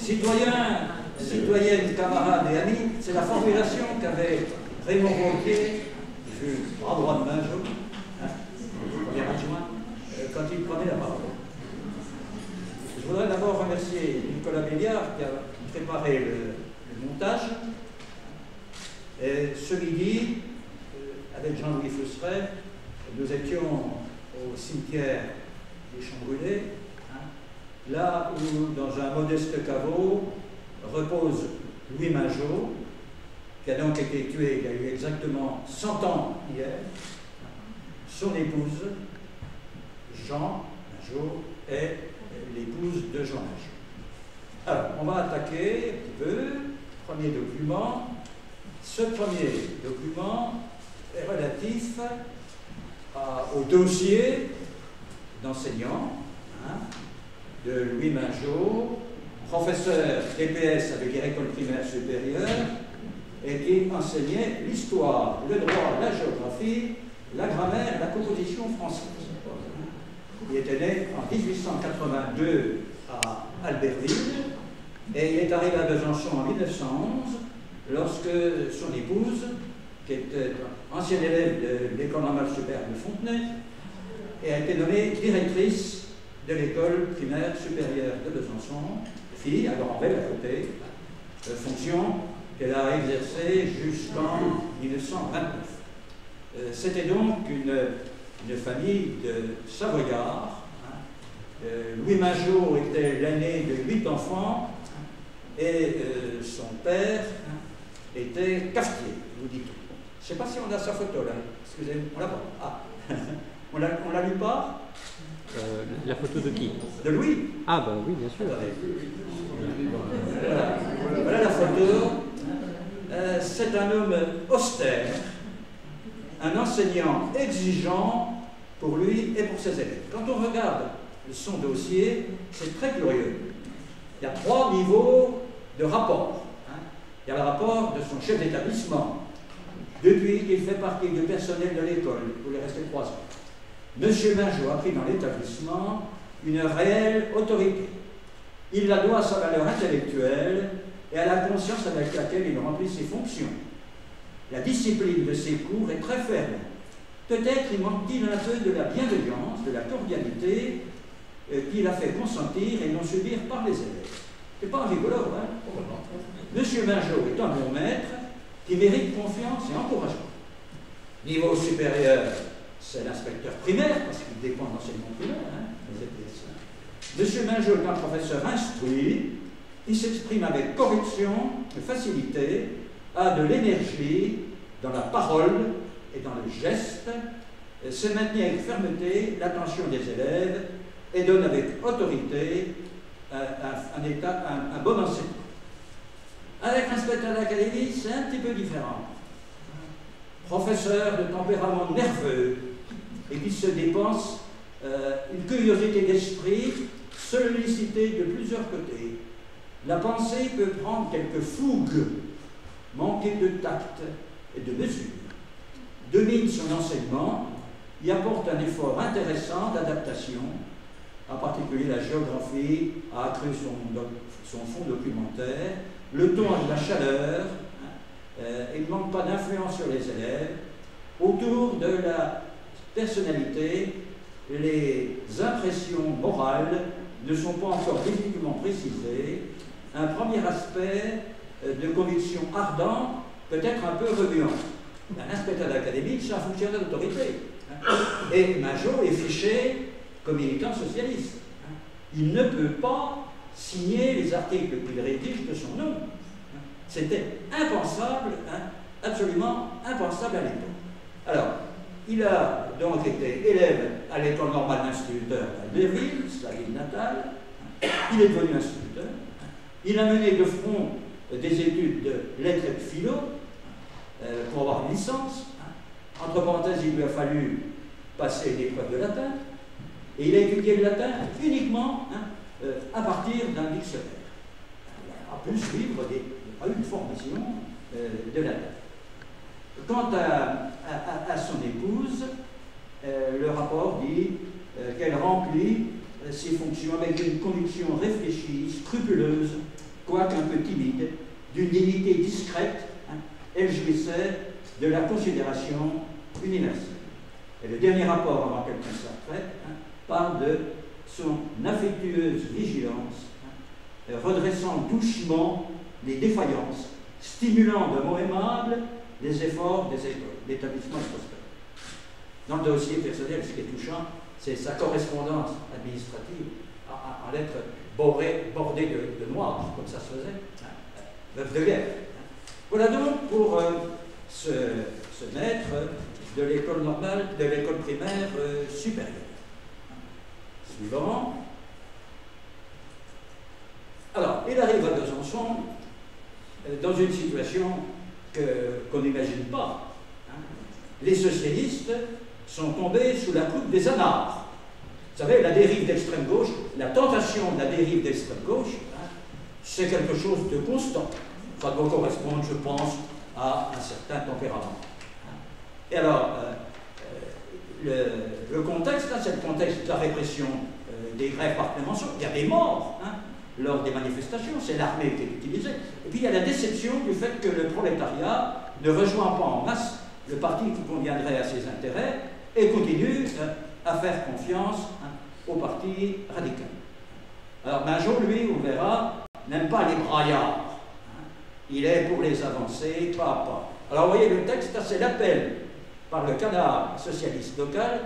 Citoyennes, camarades et amis, c'est la formulation qu'avait Raymond Ronquier, bras droit de Majot, premier adjoint, quand il prenait la parole. Je voudrais d'abord remercier Nicolas Béliard qui a préparé le montage. Et ce midi, avec Jean-Louis Feusseret, nous étions au cimetière des Champs-Brûlés, là où, dans un modeste caveau, repose Louis Majot, qui a donc été tué il y a eu exactement 100 ans hier. Son épouse, Jean Majot, est l'épouse de Jean Majot. Alors, on va attaquer un petit peu. Premier document. Ce premier document est relatif au dossier d'enseignant de Louis Majot, professeur DPS avec les écoles primaires supérieures, et qui enseignait l'histoire, le droit, la géographie, la grammaire, la composition française. Il était né en 1882 à Albertville et il est arrivé à Besançon en 1911 lorsque son épouse, qui était ancienne élève de l'école normale supérieure de Fontenay, a été nommée directrice de l'école primaire supérieure de Besançon, fille à Grand-Belle à côté, fonction qu'elle a exercée jusqu'en 1929. C'était donc une famille de Savoyards. Louis Majot était l'aîné de 8 enfants et son père était cafetier, vous dites. Je ne sais pas si on a sa photo là. Excusez-moi, on l'a pas. Ah. on l'a lu pas La photo de qui? De Louis. Ah ben oui, bien sûr. Voilà la photo. C'est un homme austère, un enseignant exigeant pour lui et pour ses élèves. Quand on regarde son dossier, c'est très curieux. Il y a 3 niveaux de rapport. Il y a le rapport de son chef d'établissement, depuis qu'il fait partie du personnel de l'école, pour les rester 3 ans. Monsieur Majot a pris dans l'établissement une réelle autorité. Il la doit à sa valeur intellectuelle et à la conscience avec laquelle il remplit ses fonctions. La discipline de ses cours est très ferme. Peut-être il manque-t-il un peu de la bienveillance, de la cordialité qu'il a fait consentir et non subir par les élèves. C'est pas un rigolo, hein? Monsieur Majot est un bon maître qui mérite confiance et encouragement. Niveau supérieur, c'est l'inspecteur primaire, parce qu'il dépend de l'enseignement primaire, les EPS. Monsieur Majot est un professeur instruit, qui s'exprime avec correction et facilité, a de l'énergie dans la parole et dans le geste, se maintient avec fermeté l'attention des élèves et donne avec autorité un bon enseignement. Avec l'inspecteur d'académie, c'est un petit peu différent. Professeur de tempérament nerveux et qui se dépense une curiosité d'esprit, sollicitée de plusieurs côtés. La pensée peut prendre quelques fougues, manquer de tact et de mesure. Domine son enseignement, y apporte un effort intéressant d'adaptation, en particulier la géographie a accru son fond documentaire, le ton a de la chaleur, il ne manque pas d'influence sur les élèves. Autour de la personnalité, les impressions morales ne sont pas encore définitivement précisées. Un premier aspect de conviction ardente, peut-être un peu remuant. Un inspecteur d'académie, c'est un fonctionnaire d'autorité. Et Majot est fiché comme militant socialiste. Il ne peut pas signer les articles qu'il rédige de son nom. C'était impensable, absolument impensable à l'époque. Alors, il a donc été élève à l'école normale d'instituteurs à Berville, sa ville natale. Il est devenu instituteur. Il a mené de front des études de lettres et de philo pour avoir une licence. Entre parenthèses, il lui a fallu passer l'épreuve de latin. Et il a étudié le latin uniquement à partir d'un dictionnaire. Il a pu suivre une formation de latin. Quant à son épouse, le rapport dit qu'elle remplit ses fonctions avec une conviction réfléchie, scrupuleuse quoique un peu timide, d'une dignité discrète, elle jouissait de la considération universelle. Et le dernier rapport, avant qu'elle prenne sa retraite, parle de son affectueuse vigilance, redressant doucement les défaillances, stimulant de mots aimables les efforts des écoles, d'établissements et prospères. Dans le dossier personnel, ce qui est touchant, c'est sa correspondance administrative en lettres bordées de noir, comme ça se faisait, veuve de guerre. Voilà donc pour ce maître de l'école normale, de l'école primaire supérieure. Suivant. Alors, il arrive à Besançon dans une situation qu'on n'imagine pas. Les socialistes sont tombés sous la coupe des anards. Vous savez, la dérive d'extrême gauche, la tentation de la dérive d'extrême gauche, c'est quelque chose de constant. Ça doit correspondre, je pense, à un certain tempérament. Et alors, le contexte, c'est le contexte de la répression des grèves par clémenceau. Il y a des morts lors des manifestations, c'est l'armée qui est utilisée. Et puis il y a la déception du fait que le prolétariat ne rejoint pas en masse le parti qui conviendrait à ses intérêts et continue à faire confiance au parti radical. Alors Majo, lui, on verra, n'aime pas les braillards. Il est pour les avancer pas à pas. Alors vous voyez le texte, c'est l'appel par le canard socialiste local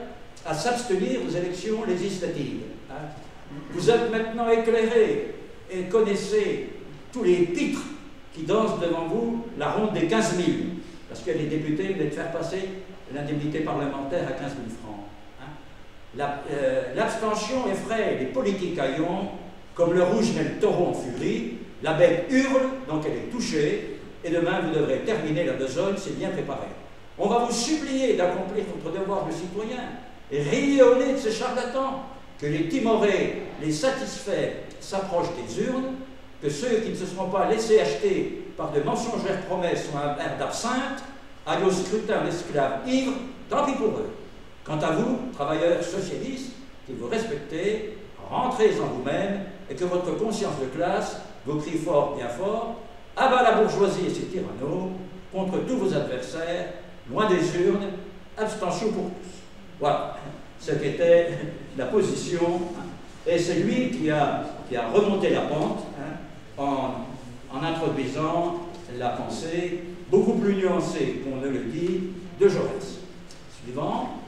à s'abstenir aux élections législatives. Vous êtes maintenant éclairés et connaissez tous les titres qui dansent devant vous la ronde des 15 000, parce que les députés voulaient faire passer l'indemnité parlementaire à 15 000 francs. L'abstention effraie les politicaillons comme le rouge met le taureau en furie. La bête hurle, donc elle est touchée, et demain vous devrez terminer la besogne, c'est bien préparé. On va vous supplier d'accomplir votre devoir de citoyen et riez au nez de ces charlatans, que les timorés, les satisfaits s'approchent des urnes, que ceux qui ne se seront pas laissés acheter par de mensongères promesses ou un verre d'absinthe aillent au scrutin d'esclaves ivres, tant pis pour eux. Quant à vous, travailleurs socialistes, qui vous respectez, rentrez en vous-même et que votre conscience de classe vous crie fort, bien fort, à bas la bourgeoisie et ses tyrannos, contre tous vos adversaires, loin des urnes, abstention pour tous. Voilà ce qu'était la position, et c'est lui qui a remonté la pente en introduisant la pensée beaucoup plus nuancée qu'on ne le dit de Jaurès. Suivant.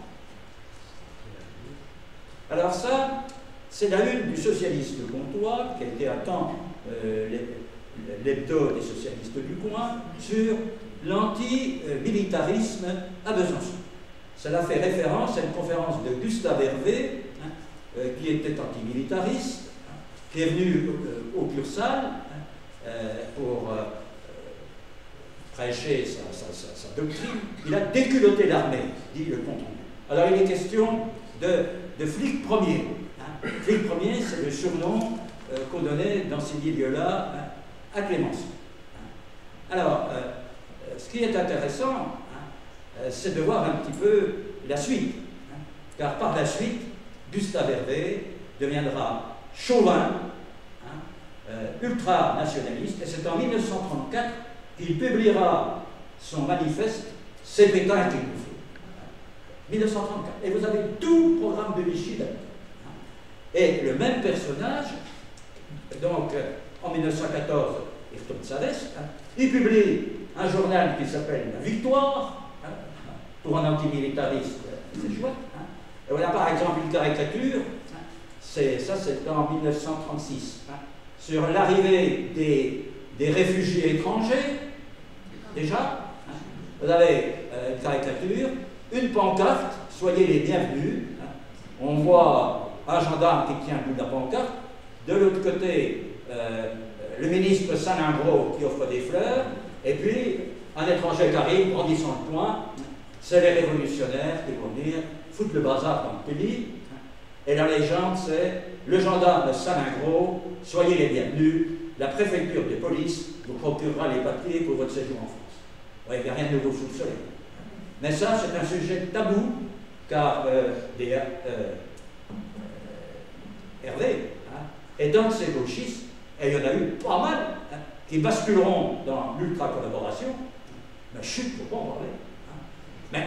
Alors ça, c'est la une du socialiste comtois, qui a été un temps l'hebdo des socialistes du coin, sur l'antimilitarisme à Besançon. Cela fait référence à une conférence de Gustave Hervé, qui était antimilitariste, qui est venu au Cursal pour prêcher sa doctrine. Il a déculotté l'armée, dit le compte rendu. Alors il est question de flic premier. Flic premier, c'est le surnom qu'on donnait dans ces milieux-là à Clémenceau. Alors, ce qui est intéressant, c'est de voir un petit peu la suite. Car par la suite, Gustave Hervé deviendra chauvin, ultra-nationaliste, et c'est en 1934 qu'il publiera son manifeste « C'est Pétain qu'il nous faut ». 1934. Et vous avez tout le programme de Vichy là-dedans. Et le même personnage, donc en 1914, il retourne sa veste, il publie un journal qui s'appelle La Victoire, pour un antimilitariste, c'est chouette. Et voilà par exemple une caricature, c'est en 1936, sur l'arrivée des réfugiés étrangers, déjà. Vous avez une caricature, une pancarte, soyez les bienvenus. On voit un gendarme qui tient le bout de la pancarte, de l'autre côté, le ministre Salingro qui offre des fleurs, et puis un étranger qui arrive brandissant le poing, c'est les révolutionnaires qui vont venir foutre le bazar dans le pays. Et la légende, c'est le gendarme Salingro, soyez les bienvenus, la préfecture de police vous procurera les papiers pour votre séjour en France. Ouais, il n'y a rien de nouveau sous le soleil. Mais ça, c'est un sujet tabou, car Hervé, étant de ces gauchistes, Et il y en a eu pas mal hein, qui basculeront dans l'ultra-collaboration. Mais chut, il ne faut pas en parler. Hein. Mais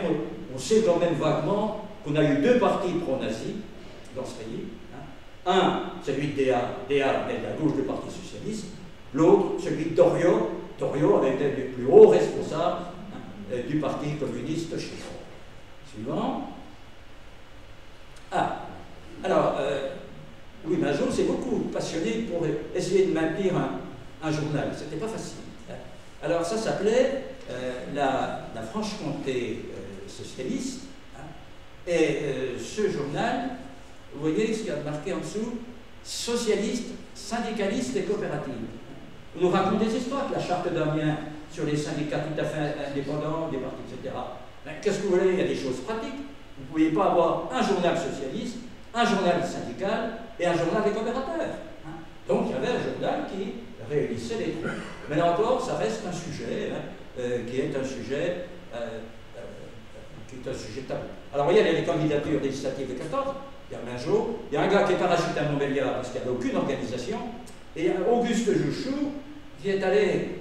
on sait quand même vaguement qu'on a eu deux partis pro-nazis dans ce pays. Hein. Un, celui de Déa est à gauche du Parti Socialiste. L'autre, celui de Doriot. Doriot avait été le plus haut responsable hein, du Parti communiste chinois. Suivant. Ah, alors, Louis Majot s'est beaucoup passionné pour essayer de maintenir un journal. C'était pas facile. Hein. Alors, ça s'appelait la Franche-Comté socialiste. Hein. Et ce journal, vous voyez ce qu'il y a marqué en dessous, socialiste, syndicaliste et coopérative. On nous raconte des histoires, la charte d'Amiens sur les syndicats tout à fait indépendants, des partis, etc. Mais qu'est-ce que vous voulez? Il y a des choses pratiques. Vous ne pouviez pas avoir un journal socialiste, un journal syndical et un journal des coopérateurs. Hein. Donc il y avait un journal qui réunissait les trois. Mais là encore, ça reste un sujet hein, qui est un sujet tabou. Alors vous voyez, il y a les candidatures législatives de 14, il y a Majot, il y a un gars qui est parachuté à Montbéliard parce qu'il n'y avait aucune organisation, et il y a Auguste Jouchou qui est allé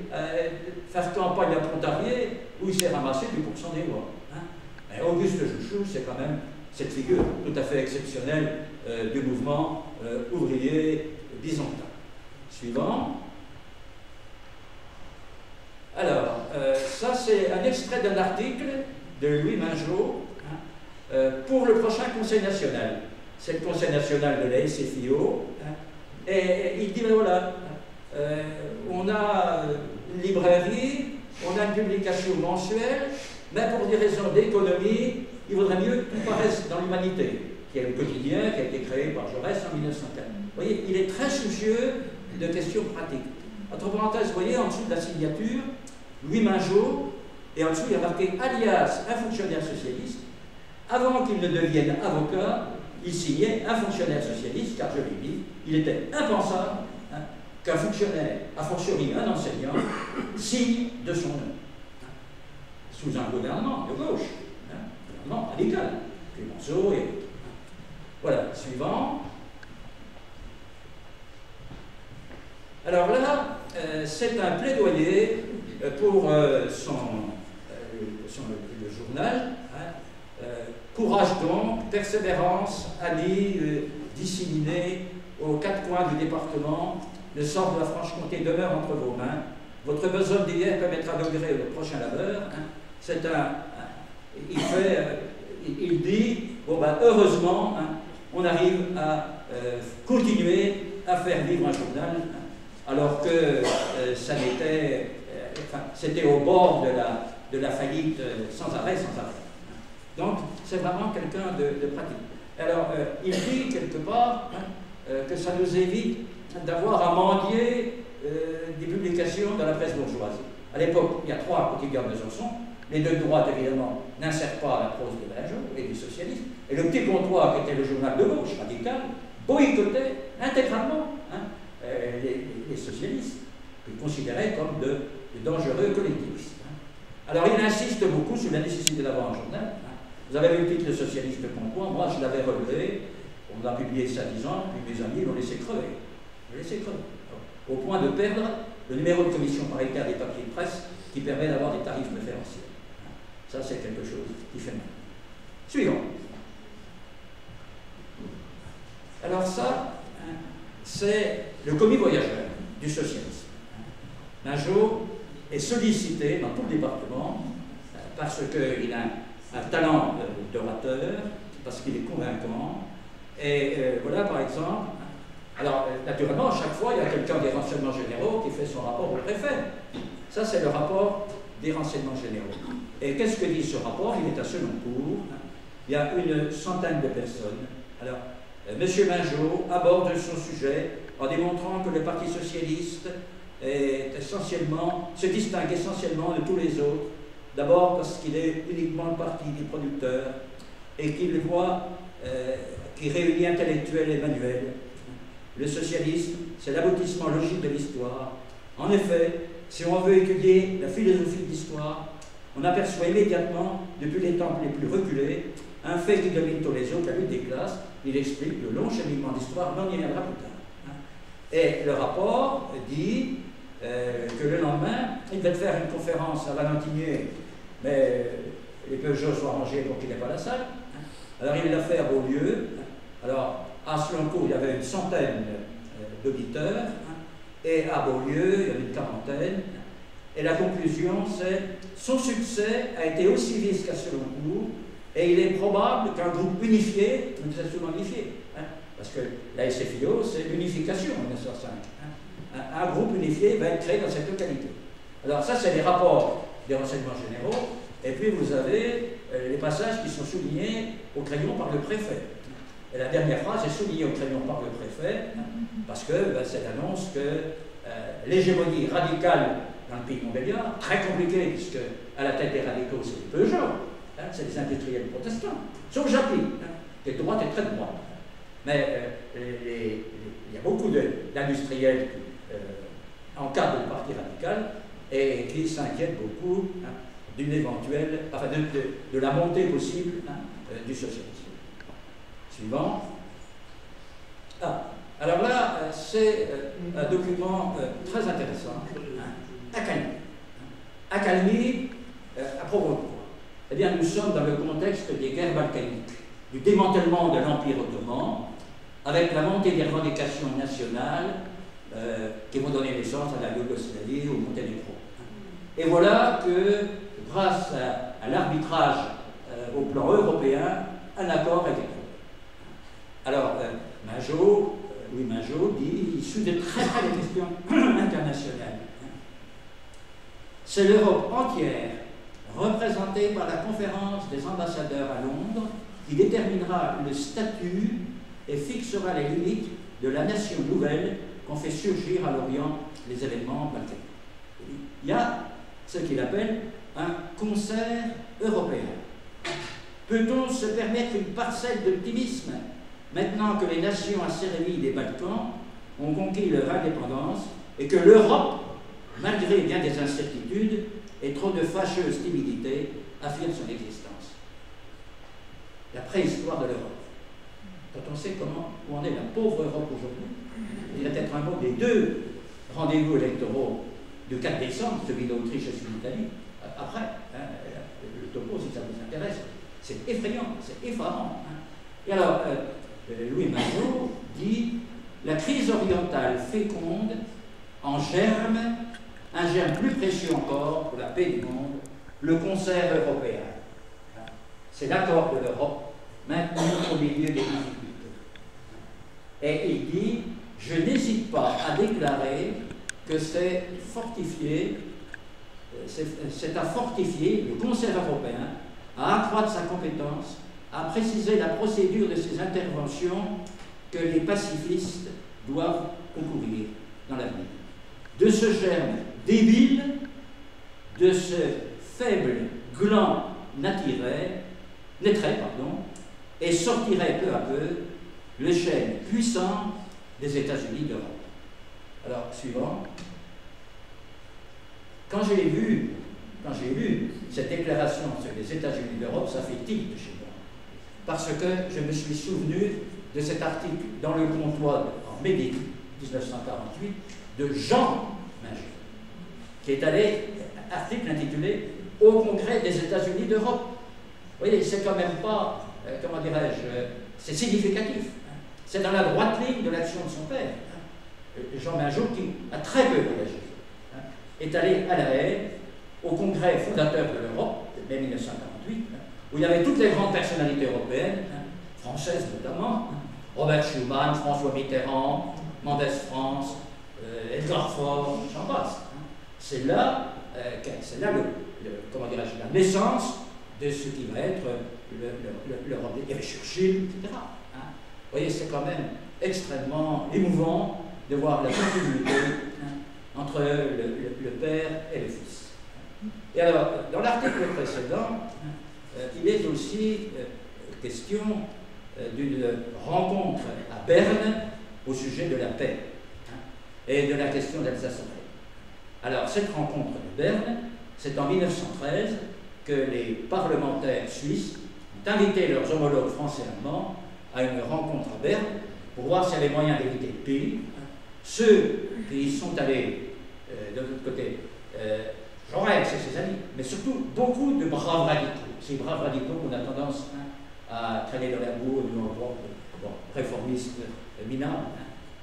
faire campagne à Pontarlier où il s'est ramassé du pourcent des voix. Hein. Et Auguste Jouchou, c'est quand même cette figure tout à fait exceptionnelle du mouvement ouvrier byzantin. Suivant. Alors, ça c'est un extrait d'un article de Louis Majot hein, pour le prochain Conseil national. C'est le Conseil national de la SFIO. Hein, et il dit, ben voilà, on a une librairie, on a une publication mensuelle, mais pour des raisons d'économie, il vaudrait mieux que tout paraisse dans l'Humanité, qui est le quotidien qui a été créé par Jaurès en 1904. Vous voyez, il est très soucieux de questions pratiques. Entre parenthèses, vous voyez, en dessous de la signature, Louis Majot, et en dessous, il y a marqué alias un fonctionnaire socialiste. Avant qu'il ne devienne avocat, il signait un fonctionnaire socialiste, car je l'ai dit, il était impensable hein, qu'un fonctionnaire, a fortiori un enseignant, signe de son nom. Sous un gouvernement de gauche, hein, gouvernement radical, Clémenceau et... Voilà, suivant. Alors là, c'est un plaidoyer pour le journal. Hein, courage donc, persévérance, amis, disséminés aux quatre coins du département, le sort de la Franche-Comté demeure entre vos mains. Votre besogne d'hier permettra d'augurer le prochain labeur. Hein. C'est il dit, bon ben, heureusement, hein, on arrive à continuer à faire vivre un journal, hein, alors que ça n'était, enfin, c'était au bord de la faillite sans arrêt. Donc, c'est vraiment quelqu'un de pratique. Alors, il dit quelque part hein, que ça nous évite d'avoir à mendier des publications dans la presse bourgeoise. À l'époque, il y a trois quotidiens de Besançon. Les deux de droite, évidemment, n'insèrent pas la prose de Majot et du socialisme. Et le petit comptoir, qui était le journal de gauche radical, boycottait intégralement hein, les socialistes, qu'ils considéraient comme de dangereux collectivistes. Hein. Alors, il insiste beaucoup sur la nécessité d'avoir un journal. Hein. Vous avez vu le titre Le socialiste de Concours, moi je l'avais relevé, on a publié ça 10 ans, puis mes amis l'ont laissé crever. Au point de perdre le numéro de commission paritaire des papiers de presse qui permet d'avoir des tarifs préférentiels. Ça, c'est quelque chose qui fait mal. Suivant. Alors ça, hein, c'est le commis voyageur du socialisme. Majot est sollicité dans tout le département parce qu'il a un talent d'orateur, parce qu'il est convaincant. Et voilà, par exemple, alors naturellement, à chaque fois, il y a quelqu'un des renseignements généraux qui fait son rapport au préfet. Ça, c'est le rapport des renseignements généraux. Et qu'est-ce que dit ce rapport? Il est à Seloncourt. Il y a une centaine de personnes. Alors, M. Majot aborde son sujet en démontrant que le Parti socialiste se distingue essentiellement de tous les autres. D'abord parce qu'il est uniquement le parti des producteurs et qu'il voit, qui réunit intellectuels et manuels. Le socialisme, c'est l'aboutissement logique de l'histoire. En effet, si on veut étudier la philosophie de l'histoire, on aperçoit immédiatement, depuis les temps les plus reculés, un fait qui domine tous les autres, la lutte des classes. Il explique le long cheminement d'histoire, mais on y viendra plus tard. Et le rapport dit que le lendemain, il devait faire une conférence à Valentinier, mais les Peugeot sont arrangés pour qu'il n'ait pas la salle. Alors il l'a fait à Beaulieu. Alors à Slanco, il y avait une centaine d'auditeurs, et à Beaulieu, il y avait une quarantaine. Et la conclusion, c'est son succès a été aussi vif qu'à Seloncourt, et il est probable qu'un groupe unifié, nous sommes souvent unifié, parce que la SFIO, c'est l'unification en 1905. Un groupe unifié va être créé dans cette localité. Alors ça, c'est les rapports des renseignements généraux, et puis vous avez les passages qui sont soulignés au crayon par le préfet. Et la dernière phrase est soulignée au crayon par le préfet, parce que c'est l'annonce que l'hégémonie radicale dans le pays de Montbéliard, très compliqué, puisque à la tête des radicaux, c'est les Peugeot, c'est les industriels protestants, sauf Japy, qui est de droite et très de droite. Mais il y a beaucoup d'industriels encadrent le parti radical et qui s'inquiètent beaucoup d'une éventuelle, enfin de la montée possible du socialisme. Suivant. Alors là, c'est un document très intéressant. Accalmie. Accalmie, à propos de quoi? Eh bien, nous sommes dans le contexte des guerres balkaniques, du démantèlement de l'Empire ottoman, avec la montée des revendications nationales qui vont donner naissance à la Yougoslavie ou au Monténégro. Et voilà que, grâce à l'arbitrage au plan européen, un accord a été trouvé. Alors, Louis Mingeot dit, il suit de très près les questions internationales. C'est l'Europe entière, représentée par la conférence des ambassadeurs à Londres, qui déterminera le statut et fixera les limites de la nation nouvelle qu'ont fait surgir à l'Orient les événements balkaniques. Il y a ce qu'il appelle un concert européen. Peut-on se permettre une parcelle d'optimisme maintenant que les nations asservies des Balkans ont conquis leur indépendance et que l'Europe, malgré bien des incertitudes et trop de fâcheuses timidités, affirme son existence? La préhistoire de l'Europe. Quand on sait où en est la pauvre Europe aujourd'hui, il y a peut-être un mot des deux rendez-vous électoraux du 4 décembre, celui d'Autriche et celui d'Italie. Après, le topo, si ça vous intéresse, c'est effrayant, c'est effarant. Et alors, Louis Mingeot dit « La crise orientale féconde en germe, un germe plus précieux encore pour la paix du monde, le concert européen. » C'est l'accord de l'Europe maintenu au milieu des difficultés. Et il dit « Je n'hésite pas à déclarer que c'est à fortifier le concert européen, à accroître sa compétence, à préciser la procédure de ses interventions que les pacifistes doivent concourir dans l'avenir. De ce germe débile, de ce faible gland naîtrait, et sortirait peu à peu le chêne puissant des États-Unis d'Europe. Alors, suivant. Quand j'ai lu cette déclaration sur les États-Unis d'Europe, ça fait tilt chez moi. Parce que je me suis souvenu de cet article dans le comptoir en mai 1948 de Jean Mingeot, qui est allé, article intitulé « Au Congrès des États-Unis d'Europe ». Vous voyez, c'est quand même pas, comment dirais-je, c'est significatif. C'est dans la droite ligne de l'action de son père. Jean Mingeot, qui a très peu voyagé, est allé à La Haye, au congrès fondateur de l'Europe, de mai 1948, où il y avait toutes les grandes personnalités européennes, françaises notamment, Robert Schuman, François Mitterrand, Mendès France, Edgar Faure, j'en passe. C'est là, comment dirais-je, la naissance de ce qui va être l'Europe. Il y avait Churchill, etc. Vous voyez, c'est quand même extrêmement émouvant de voir la continuité entre le père et le fils. Et alors, dans l'article précédent, il est aussi question d'une rencontre à Berne au sujet de la paix et de la question d'Alsace-Lorraine. Alors, cette rencontre de Berne, c'est en 1913 que les parlementaires suisses ont invité leurs homologues français et allemands à une rencontre à Berne pour voir s'il y avait moyen d'éviter le pire Ceux qui y sont allés de l'autre côté, Jaurès et ses amis, mais surtout beaucoup de braves radicaux. Ces braves radicaux qu'on a tendance à traîner dans la boue, bon, réformistes minables,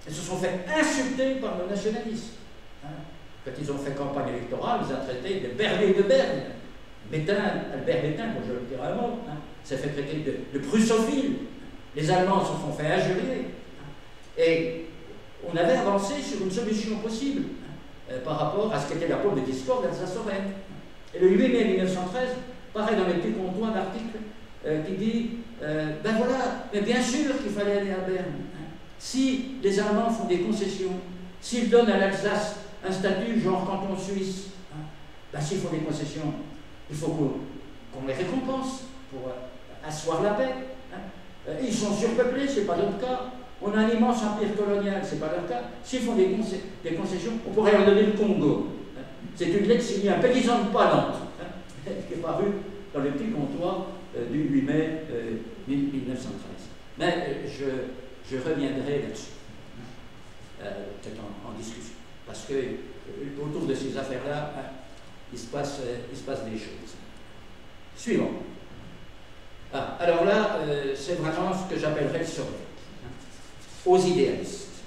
ils se sont fait insulter par le nationalisme. Quand ils ont fait campagne électorale, ils ont traité de Berlé de Berne. Albert Bétain, bon, je le dirai un mot, s'est fait traiter de prussophile. Les Allemands se sont fait injurier. Et on avait avancé sur une solution possible par rapport à ce qu'était la pôle de discorde d'Alsace-Lorraine. Et le 8 mai 1913 paraît dans les petits comptoirs d'articles qui dit ben voilà, mais bien sûr qu'il fallait aller à Berne. Si les Allemands font des concessions, s'ils donnent à l'Alsace un statut genre canton suisse, ben s'ils font des concessions, il faut qu'on les récompense pour asseoir la paix. Ils sont surpeuplés, ce n'est pas notre cas. On a un immense empire colonial, ce n'est pas leur cas. S'ils font des concessions, on pourrait leur donner le Congo. C'est une lettre signée un paysan de Palante, qui est parue dans le petit comptoir du 8 mai 1913. Mais je reviendrai là-dessus, peut-être en discussion, parce que autour de ces affaires-là, il se passe des choses. Suivant. Alors là, c'est vraiment ce que j'appellerais le survêt, aux idéalistes.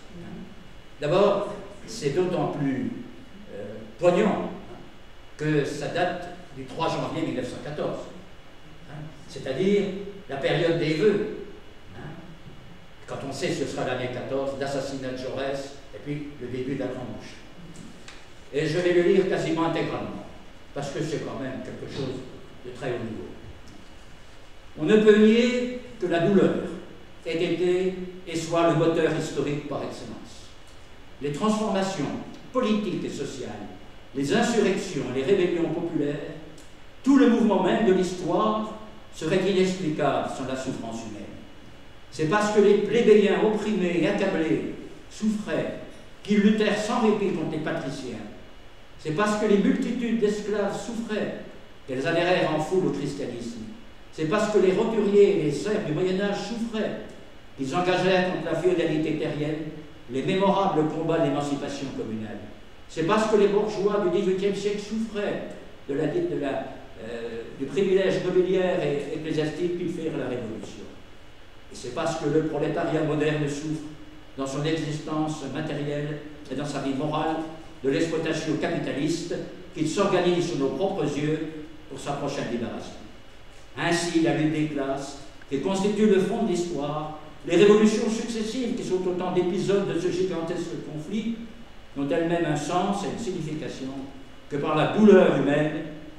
D'abord, c'est d'autant plus poignant que ça date du 3 janvier 1914, c'est-à-dire la période des vœux. Quand on sait que ce sera l'année 14, l'assassinat de Jaurès, et puis le début de la Grande Boucherie. Et je vais le lire quasiment intégralement, parce que c'est quand même quelque chose de très haut niveau. On ne peut nier que la douleur ait été et soit le moteur historique par excellence. Les transformations politiques et sociales, les insurrections, les rébellions populaires, tout le mouvement même de l'histoire serait inexplicable sans la souffrance humaine. C'est parce que les plébéiens opprimés et accablés souffraient qu'ils luttèrent sans répit contre les patriciens. C'est parce que les multitudes d'esclaves souffraient qu'elles adhérèrent en foule au christianisme. C'est parce que les roturiers et les serfs du Moyen-Âge souffraient qu'ils engagèrent contre la féodalité terrienne les mémorables combats d'émancipation communale. C'est parce que les bourgeois du XVIIIe siècle souffraient du privilège nobiliaire et ecclésiastique qu'ils firent la Révolution. Et c'est parce que le prolétariat moderne souffre dans son existence matérielle et dans sa vie morale de l'exploitation capitaliste qu'il s'organise sous nos propres yeux pour sa prochaine libération. Ainsi, la lutte des classes, qui constitue le fond de l'histoire, les révolutions successives qui sont autant d'épisodes de ce gigantesque conflit, n'ont elles-mêmes un sens et une signification que par la douleur humaine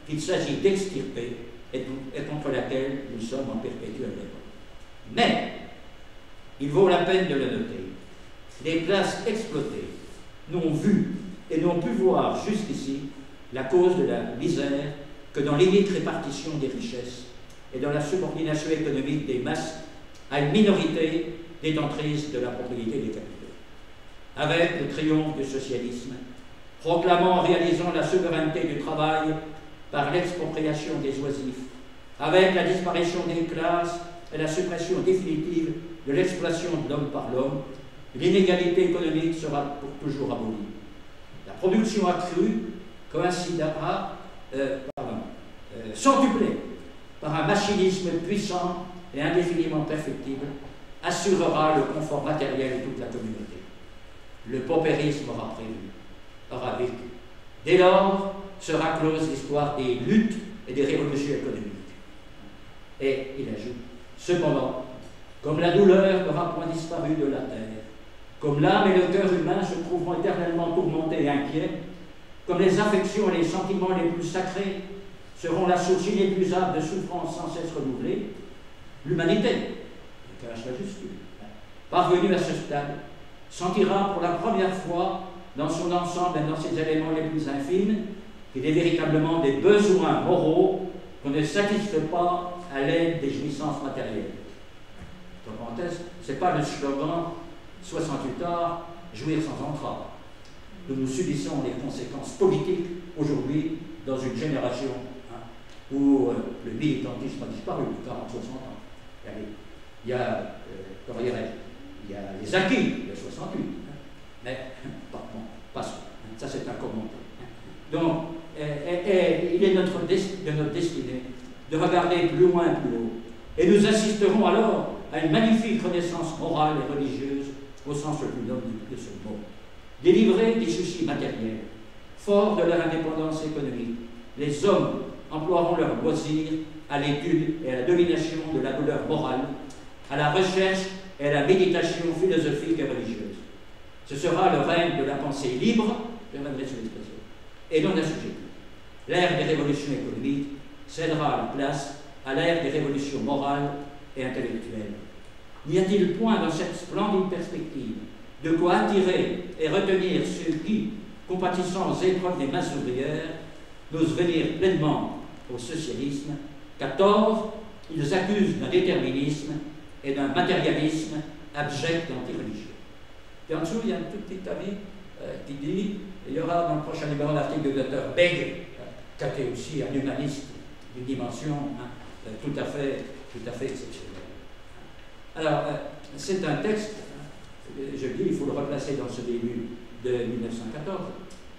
qu'il s'agit d'extirper et contre laquelle nous sommes en perpétuelle révolte. Mais, il vaut la peine de le noter, les classes exploitées n'ont vu et n'ont pu voir jusqu'ici la cause de la misère que dans l'inique répartition des richesses et dans la subordination économique des masses à une minorité détentrice de la propriété des capitaux. Avec le triomphe du socialisme, proclamant en réalisant la souveraineté du travail par l'expropriation des oisifs, avec la disparition des classes et la suppression définitive de l'exploitation de l'homme par l'homme, l'inégalité économique sera pour toujours abolie. La production accrue coïncidera, centuplée par un machinisme puissant et indéfiniment perfectible, assurera le confort matériel de toute la communauté. Le paupérisme aura vécu. Dès lors sera close l'histoire des luttes et des révolutions économiques. Et il ajoute, cependant, comme la douleur n'aura point disparu de la terre, comme l'âme et le cœur humain se trouveront éternellement tourmentés et inquiets, comme les affections et les sentiments les plus sacrés seront la source inépuisable de souffrances sans cesse renouvelées, l'humanité, parvenue à ce stade, sentira pour la première fois dans son ensemble et dans ses éléments les plus infimes qu'il est véritablement des besoins moraux qu'on ne satisfait pas à l'aide des jouissances matérielles. Entre parenthèses, ce n'est pas le slogan 68 heures, jouir sans entrave. Nous subissons les conséquences politiques aujourd'hui dans une génération où le militantisme a disparu, 40-60 ans. Il y a les acquis de 68, Mais pas ça, c'est un commentaire. Donc, il est de notre destinée de regarder plus loin, plus haut. Et nous assisterons alors à une magnifique renaissance morale et religieuse, au sens le plus noble de ce mot. Délivrés des soucis matériels, forts de leur indépendance économique, les hommes emploieront leurs loisirs à l'étude et à la domination de la douleur morale, à la recherche et à la méditation philosophique et religieuse. Ce sera le règne de la pensée libre, permettez sur l'expression, et non assujettie. L'ère des révolutions économiques cédera la place à l'ère des révolutions morales et intellectuelles. N'y a-t-il point dans cette splendide perspective de quoi attirer et retenir ceux qui, compatissant aux épreuves des masses ouvrières, n'osent venir pleinement au socialisme, qu'à tort, ils accusent d'un déterminisme et d'un matérialisme abject et antireligieux. Et en dessous, il y a un tout petit avis qui dit, il y aura dans le prochain numéro l'article du docteur Beg, qui était aussi un humaniste d'une dimension tout à fait exceptionnelle. Alors, c'est un texte, je dis, il faut le replacer dans ce début de 1914.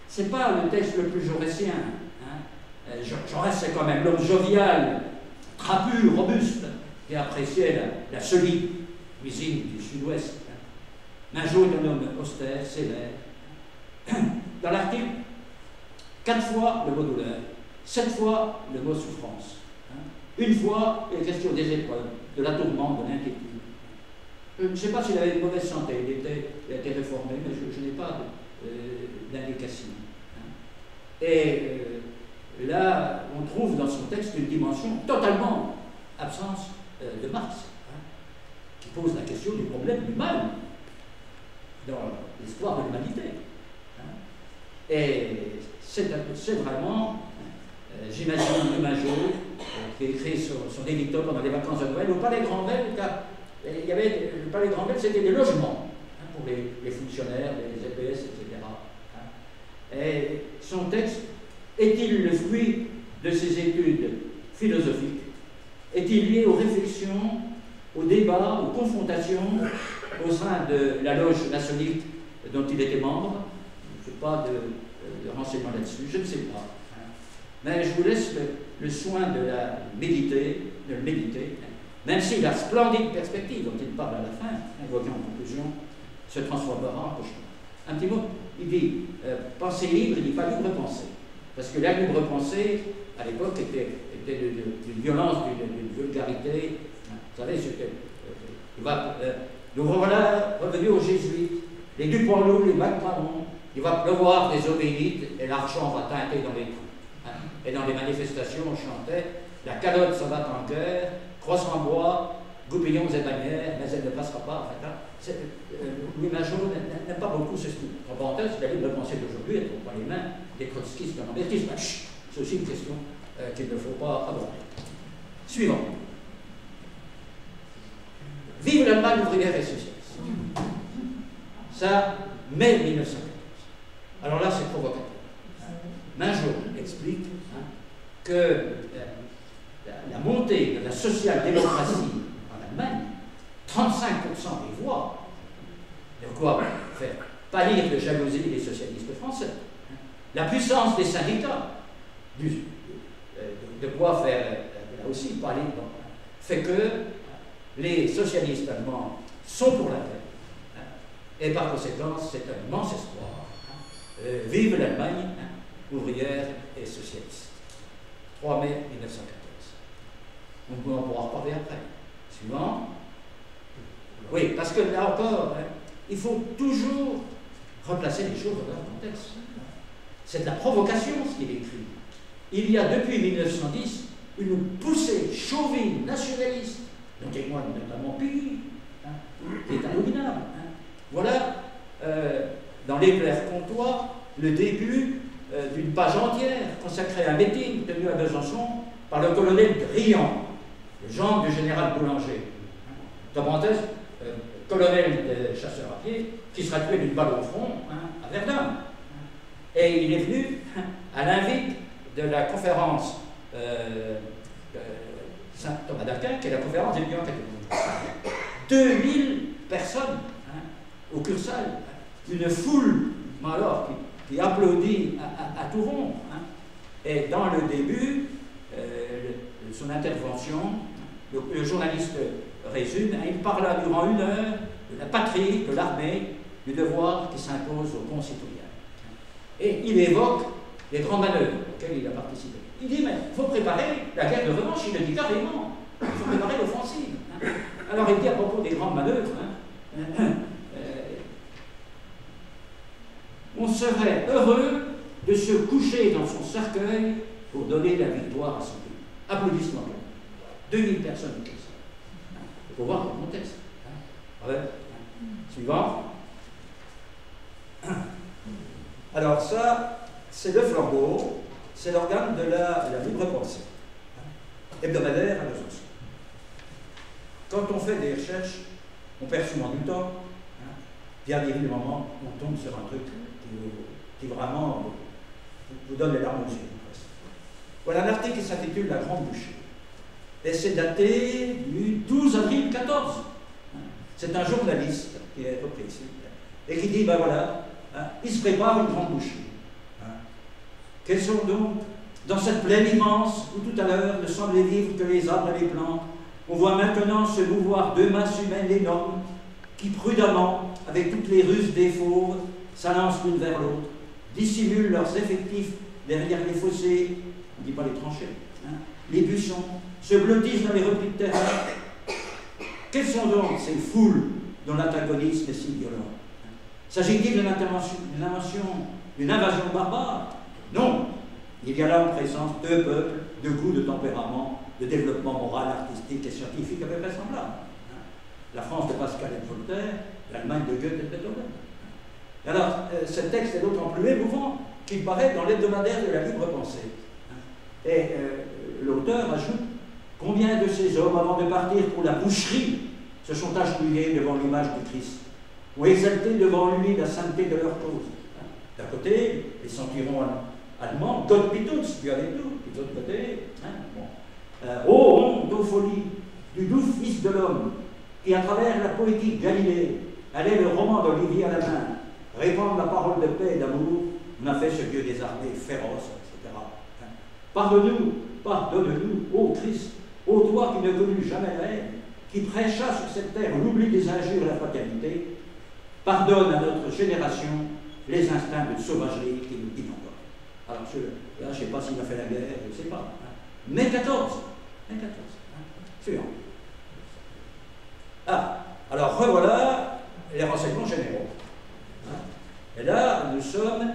Ce n'est pas le texte le plus jaurétien. Jaurès, c'est quand même l'homme jovial, trapu, robuste, qui appréciait la solide cuisine du sud-ouest. Majo est un homme austère, sévère. Dans l'article, 4 fois le mot douleur, 7 fois le mot souffrance. Une fois, il est question des épreuves, de la tourmente, de l'inquiétude. Je ne sais pas s'il avait une mauvaise santé, il a été réformé, mais je n'ai pas d'indication. Et là, on trouve dans son texte une dimension totalement absence de Marx, qui pose la question du problème du mal dans l'histoire de l'humanité. Et c'est vraiment, j'imagine, Majo, qui a écrit son édicteur pendant les vacances de Noël, au Palais Granvelle, il y avait, le Palais Granvelle, c'était des logements pour les fonctionnaires, les EPS, etc. Et son texte, est-il le fruit de ses études philosophiques? Est-il lié aux réflexions, aux débats, aux confrontations au sein de la loge maçonnique dont il était membre? Je ne fais pas de renseignements là-dessus, je ne sais pas. Mais je vous laisse le soin de le méditer, même si la splendide perspective dont il parle à la fin, évoquée en conclusion, se transformera en cauchemar. Un petit mot, il dit pensée libre, il dit pas libre pensée. Parce que la libre pensée, à l'époque, était d'une violence, d'une vulgarité. Vous savez, nous voilà revenus aux jésuites, les Duponloup, les Macmaron, il va pleuvoir des obélites et l'argent va teinter dans les trous. Et dans les manifestations, on chantait la calotte se bat en cœur, crosse en bois, goupillons et bannières, mais elle ne passera pas. Louis Majo n'aime pas beaucoup ce style. En parenthèse, la libre pensée d'aujourd'hui, elle ne trouve pas les mains des trotskistes en anarchisme. C'est aussi une question qu'il ne faut pas aborder. Suivant. Vive l'Allemagne ouvrière et socialiste. Ça, mai 1914. Alors là, c'est provocateur. Majo explique que la montée de la social-démocratie en Allemagne, 35% des voix, de quoi faire pâlir de jalousie les socialistes français, la puissance des syndicats, de quoi faire là aussi pâlir, fait que les socialistes allemands sont pour la paix, et par conséquent, c'est un immense espoir. Vive l'Allemagne ouvrière et socialiste. 3 mai 1914. On pourra en reparler après. Suivant. Oui, parce que là encore, il faut toujours replacer les choses dans leur contexte. C'est de la provocation ce qu'il écrit. Il y a depuis 1910 une poussée chauvine nationaliste, dont témoigne notamment Pigny, qui est abominable. Voilà, dans l'éclair comtois, le début d'une page entière consacrée à un meeting tenu à Besançon par le colonel Drian, le gendre du général Boulanger. De parenthèse, colonel de chasseurs à pied, qui sera tué d'une balle au front à Verdun. Et il est venu à l'invite de la conférence Saint-Thomas d'Aquin, qui est la conférence des étudiants catholiques. 2000 personnes au Cursal, une foule alors, qui applaudit à tout rond. Hein. Et dans le début, son intervention, le journaliste résume, il parla durant 1 heure de la patrie, de l'armée, du devoir qui s'impose aux concitoyens. Et il évoque les grandes manœuvres auxquelles il a participé. Il dit, mais il faut préparer la guerre de revanche, il le dit carrément. Il faut préparer l'offensive. Hein. Alors il dit à propos des grandes manœuvres, hein, on serait heureux de se coucher dans son cercueil pour donner la victoire à son pays. Applaudissements. 2000 personnes qui ça. Il faut voir le contexte. Hein. Ouais. Suivant. Alors ça, c'est le flambeau, c'est l'organe de la libre pensée, hebdomadaire à Besançon. Quand on fait des recherches, on perd souvent du temps, puis arrive le moment où on tombe sur un truc qui vraiment vous donne les larmes aux yeux. Voilà un article qui s'intitule La Grande Bouchée. Et c'est daté du 12 avril 14. C'est un journaliste qui est repris ici, et qui dit, ben voilà, il se prépare une grande bouchée. Quels sont donc, dans cette plaine immense, où tout à l'heure ne semblaient vivre que les arbres et les plantes, on voit maintenant se mouvoir 2 masses humaines énormes, qui prudemment, avec toutes les ruses des fauves, s'alancent l'une vers l'autre, dissimulent leurs effectifs derrière les fossés, on ne dit pas les tranchées, hein, les buissons, se blottissent dans les replis de terrain. Quelles sont donc ces foules dont l'antagonisme est si violent? S'agit-il d'une invasion barbare? Non. Il y a là en présence 2 peuples, de goût, de tempérament, de développement moral, artistique et scientifique à peu près semblables. La France de Pascal et de Voltaire, l'Allemagne de Goethe et de Beethoven. Alors, ce texte est d'autant plus émouvant qu'il paraît dans l'hebdomadaire de la libre pensée. Et l'auteur ajoute combien de ces hommes, avant de partir pour la boucherie, se sont agenouillés devant l'image du Christ, ont exalté devant lui la sainteté de leur cause. D'un côté, les sentirons allemands, Gott mit uns, Dieu avec nous, et de l'autre côté, ô honte, ô folie, du doux Fils de l'homme, qui à travers la poétique Galilée, allait le roman d'Olivier à la main, répandre la parole de paix et d'amour, on a fait ce Dieu des armées féroces, etc. Pardonne-nous, pardonne-nous, ô Christ, ô toi qui ne connus jamais la haine, qui prêcha sur cette terre l'oubli des injures et la fatalité, pardonne à notre génération les instincts de sauvagerie qui nous guident encore. Alors, là, je ne sais pas s'il a fait la guerre, je ne sais pas. Mai 14. Mai 14. Suivant. Alors revoilà les renseignements généraux. Et là, nous sommes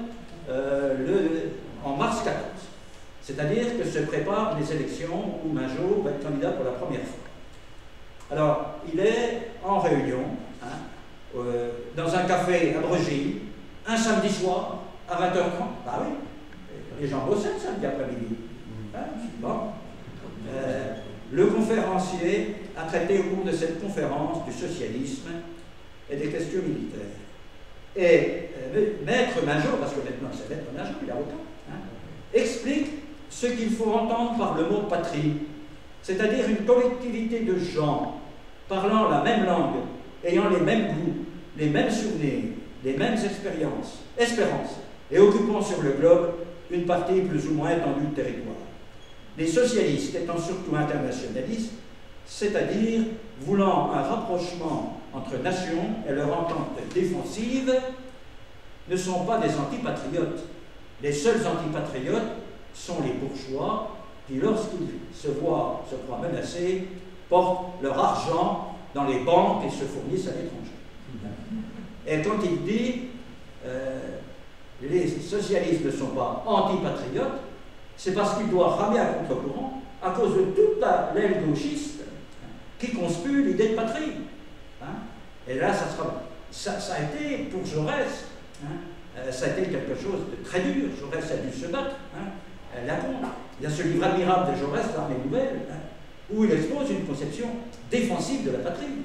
en mars 14. C'est-à-dire que se préparent les élections où Mingeot va être candidat pour la première fois. Alors, il est en réunion, dans un café à Bregille, un samedi soir, à 20h30. Bah oui, les gens bossaient le samedi après-midi. Bon. Le conférencier a traité au cours de cette conférence du socialisme et des questions militaires. Et Maître Mingeot, parce que maintenant c'est Maître Mingeot, il a autant, explique ce qu'il faut entendre par le mot patrie, c'est-à-dire une collectivité de gens parlant la même langue, ayant les mêmes goûts, les mêmes souvenirs, les mêmes espérances, et occupant sur le globe une partie plus ou moins étendue de territoire. Les socialistes étant surtout internationalistes, c'est-à-dire voulant un rapprochement entre nations et leur entente défensive, ne sont pas des antipatriotes. Les seuls antipatriotes sont les bourgeois qui, lorsqu'ils se croient menacés, portent leur argent dans les banques et se fournissent à l'étranger. Et quand il dit les socialistes ne sont pas antipatriotes, c'est parce qu'ils doivent ramer à contre-courant à cause de toute l'aile gauchiste qui conspue l'idée de patrie. Et là, ça a été pour Jaurès, ça a été quelque chose de très dur. Jaurès a dû se battre. Il y a ce livre admirable de Jaurès, L'Armée nouvelle, où il expose une conception défensive de la patrie.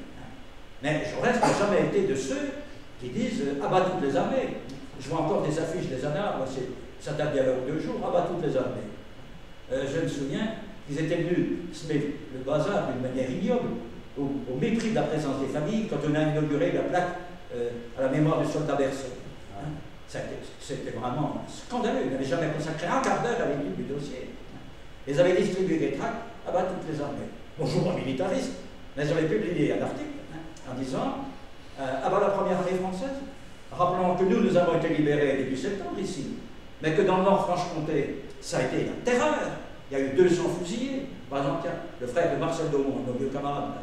Mais Jaurès n'a jamais été de ceux qui disent abat toutes les armées. Je vois encore des affiches des annales, ça date d'il y a 2 jours, abat toutes les armées. Je me souviens qu'ils étaient venus semer le bazar d'une manière ignoble, au mépris de la présence des familles, quand on a inauguré la plaque à la mémoire du soldat Berceau. Hein. C'était vraiment scandaleux. Il n'avait jamais consacré un quart d'heure à l'étude du dossier. Ils avaient distribué des tracts à toutes les armées. Bonjour, un militariste, mais ils avaient publié un article en disant la première armée française, rappelant que nous avons été libérés début septembre ici, mais que dans le Nord-Franche-Comté, ça a été la terreur. Il y a eu 200 fusillés. Par exemple, le frère de Marcel Daumont, nos vieux camarades,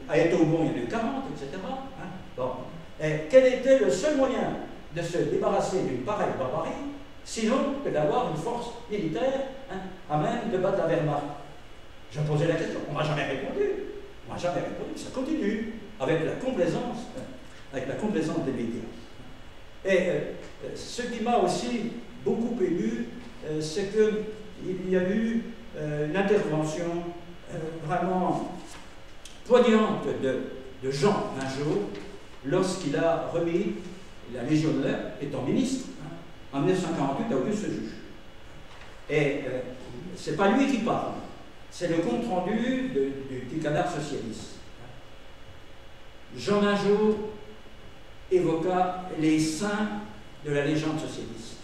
à Étaubon, il y en a eu 40, etc. Hein. Bon. Et quel était le seul moyen de se débarrasser d'une pareille barbarie, sinon que d'avoir une force militaire à même de battre la Wehrmacht? Je posais la question, on ne m'a jamais répondu. On m'a jamais répondu, ça continue, avec la complaisance des médias. Et ce qui m'a aussi beaucoup ému, c'est qu'il y a eu une intervention vraiment poignante de Jean un jour, lorsqu'il a remis la Légion d'honneur, étant ministre, en 1948 à Auguste Juge. Et c'est pas lui qui parle, c'est le compte-rendu du canard socialiste. Jean Mingeot évoqua les saints de la légende socialiste.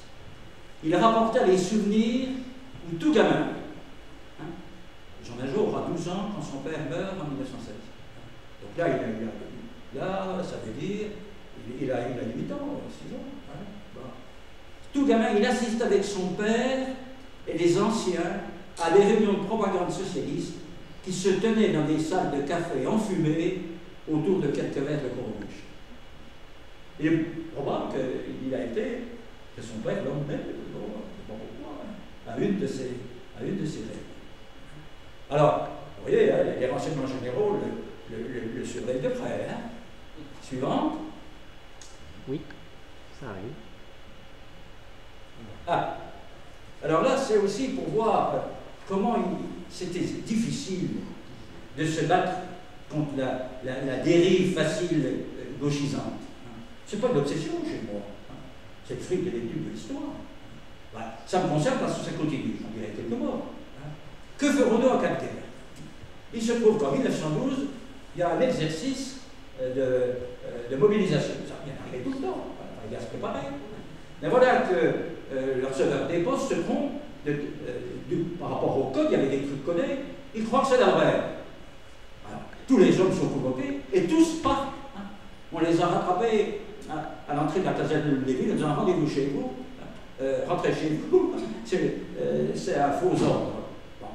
Il rapporta les souvenirs où tout gamin, Jean Mingeot aura 12 ans quand son père meurt en 1916. Donc là, ça veut dire, il a 8 ans, 6 ans. Hein, bon. Tout gamin, il assiste avec son père et les anciens à des réunions de propagande socialiste qui se tenaient dans des salles de café enfumées autour de quelques verres de Courrebouche. Il est probable que son père l'emmenait, à une de ces réunions. Alors, vous voyez, hein, les renseignements généraux le surveillent de près. Hein. Suivante. Oui, ça arrive. Ah, alors là, c'est aussi pour voir comment c'était difficile de se battre contre la dérive facile gauchisante. Ce n'est pas de l'obsession chez moi. C'est le fruit de l'étude de l'histoire. Voilà. Ça me concerne parce que ça continue. J'en dirai quelques mots. Que ferons-nous en cas de guerre? Il se trouve qu'en 1912, il y a un exercice de mobilisation. Ça vient d'arriver tout le temps. Il y a à se préparer. Mais voilà que le receveur des postes se trompe par rapport au code. Il y avait des trucs codés. Ils croient que c'est la vraie. Voilà. Tous les hommes sont convoqués et tous partent. On les a rattrapés à l'entrée de la caserne de Lévis. Ils ont un rendez-vous chez vous. Rentrez chez vous. C'est un faux ordre. Bon.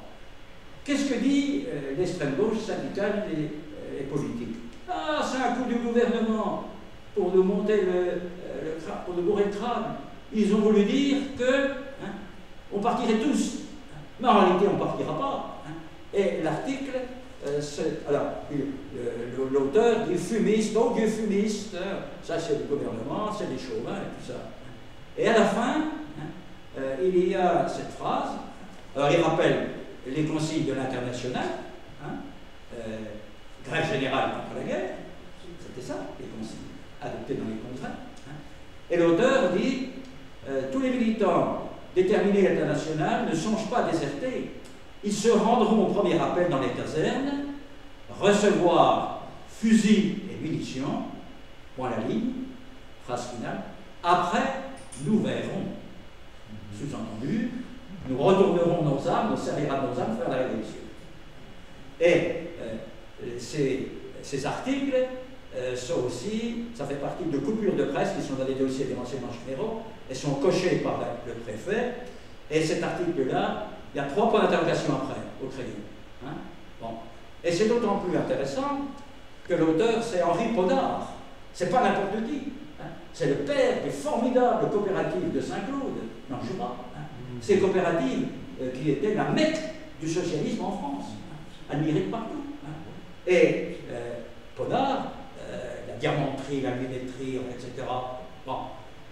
Qu'est-ce que dit l'extrême gauche syndicale et politique? Ah, c'est un coup du gouvernement pour nous monter pour nous bourrer le crâne. Ils ont voulu dire que on partirait tous. Mais en réalité, on ne partira pas. Et l'article, alors, l'auteur dit fumiste, oh Dieu fumiste, ça c'est le gouvernement, c'est les chauvins et tout ça. Et à la fin, il y a cette phrase, alors il rappelle les consignes de l'Internationale, grève générale contre la guerre, c'était ça, les consignes adoptées dans les contrats. Et l'auteur dit tous les militants déterminés à l'international ne songent pas à déserter. Ils se rendront au premier appel dans les casernes, recevoir fusils et munitions, point la ligne, phrase finale. Après, nous verrons. Sous-entendu, nous retournerons nos armes, nous servira de nos armes faire la révolution. Et ces articles sont aussi, ça fait partie de coupures de presse qui sont dans les dossiers des renseignements généraux et sont cochés par le préfet. Et cet article-là, il y a 3 points d'interrogation après, au crayon. Bon. Et c'est d'autant plus intéressant que l'auteur, c'est Henri Podard. C'est pas n'importe qui. C'est le père des formidables coopératives de Saint-Claude, dans le Jura. Ces coopératives qui étaient la mecque du socialisme en France, admirées de partout. Et Podard, la diamanterie, la lunetterie, etc. Bon,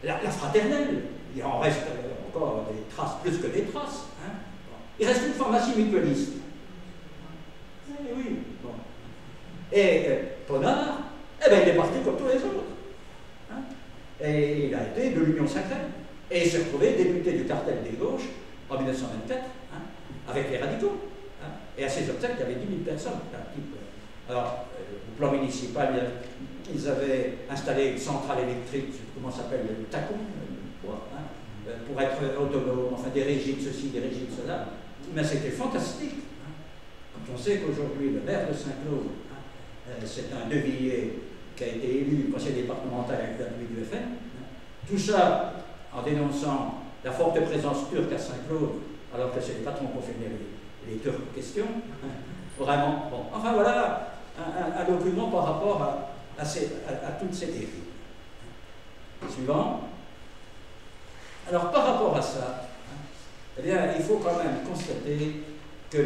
la fraternelle, il en reste encore des traces, plus que des traces. Bon. Il reste une pharmacie mutualiste. Eh oui. Bon. Et Podard, eh ben, il est parti comme tous les autres. Et il a été de l'Union sacrée. Et il s'est retrouvé député du cartel des gauches en 1924, avec les radicaux. Et à ses obsèques, il y avait 10 000 personnes. Alors, au plan municipal, ils avaient installé une centrale électrique, je sais plus comment ça s'appelle, le tacon, pour être autonome, enfin des régies de ceci, des régies de cela. Mais c'était fantastique. Quand on sait qu'aujourd'hui, le maire de Saint-Claude, c'est un De Villiers qui a été élu au conseil départemental avec l'appui du FN, tout ça en dénonçant la forte présence turque à Saint-Claude, alors que c'est les patrons qui ont fait les Turcs en question. Vraiment, bon. Enfin voilà un document par rapport à toutes ces dérives. Suivant. Alors par rapport à ça, eh bien, il faut quand même constater que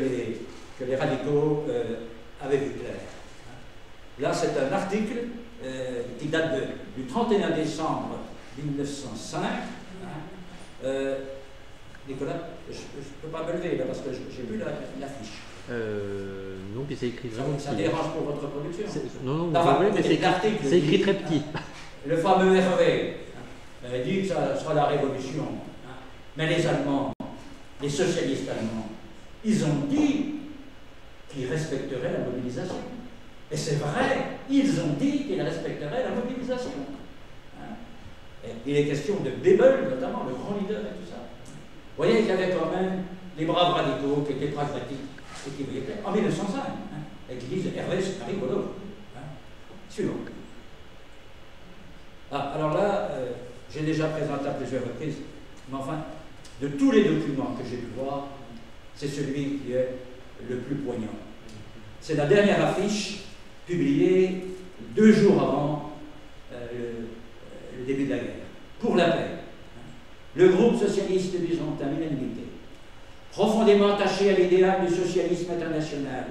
les radicaux avaient vu clair. Là, c'est un article qui date du 31 décembre 1905. Nicolas, je ne peux pas me lever là parce que j'ai vu l'affiche. Non, puis c'est écrit vraiment petit. Ça dérange pour votre production? Non, mais c'est écrit très petit. Le fameux Hervé dit que ça sera la révolution. Mais les Allemands, les socialistes allemands, ils ont dit qu'ils respecteraient la mobilisation. Et c'est vrai, ils ont dit qu'ils respecteraient la mobilisation. Il est question de Bebel, notamment, le grand leader et tout ça. Vous voyez qu'il y avait quand même les braves radicaux qui étaient pragmatiques et qui voyaient en 1905, et qui disent Hervé, c'est un rigolo. Suivant. Alors là, j'ai déjà présenté à plusieurs reprises, mais enfin, de tous les documents que j'ai pu voir, c'est celui qui est le plus poignant. C'est la dernière affiche publiée 2 jours avant le début de la guerre, pour la paix. Le groupe socialiste byzantin, l'unanimité, profondément attaché à l'idéal du socialisme international,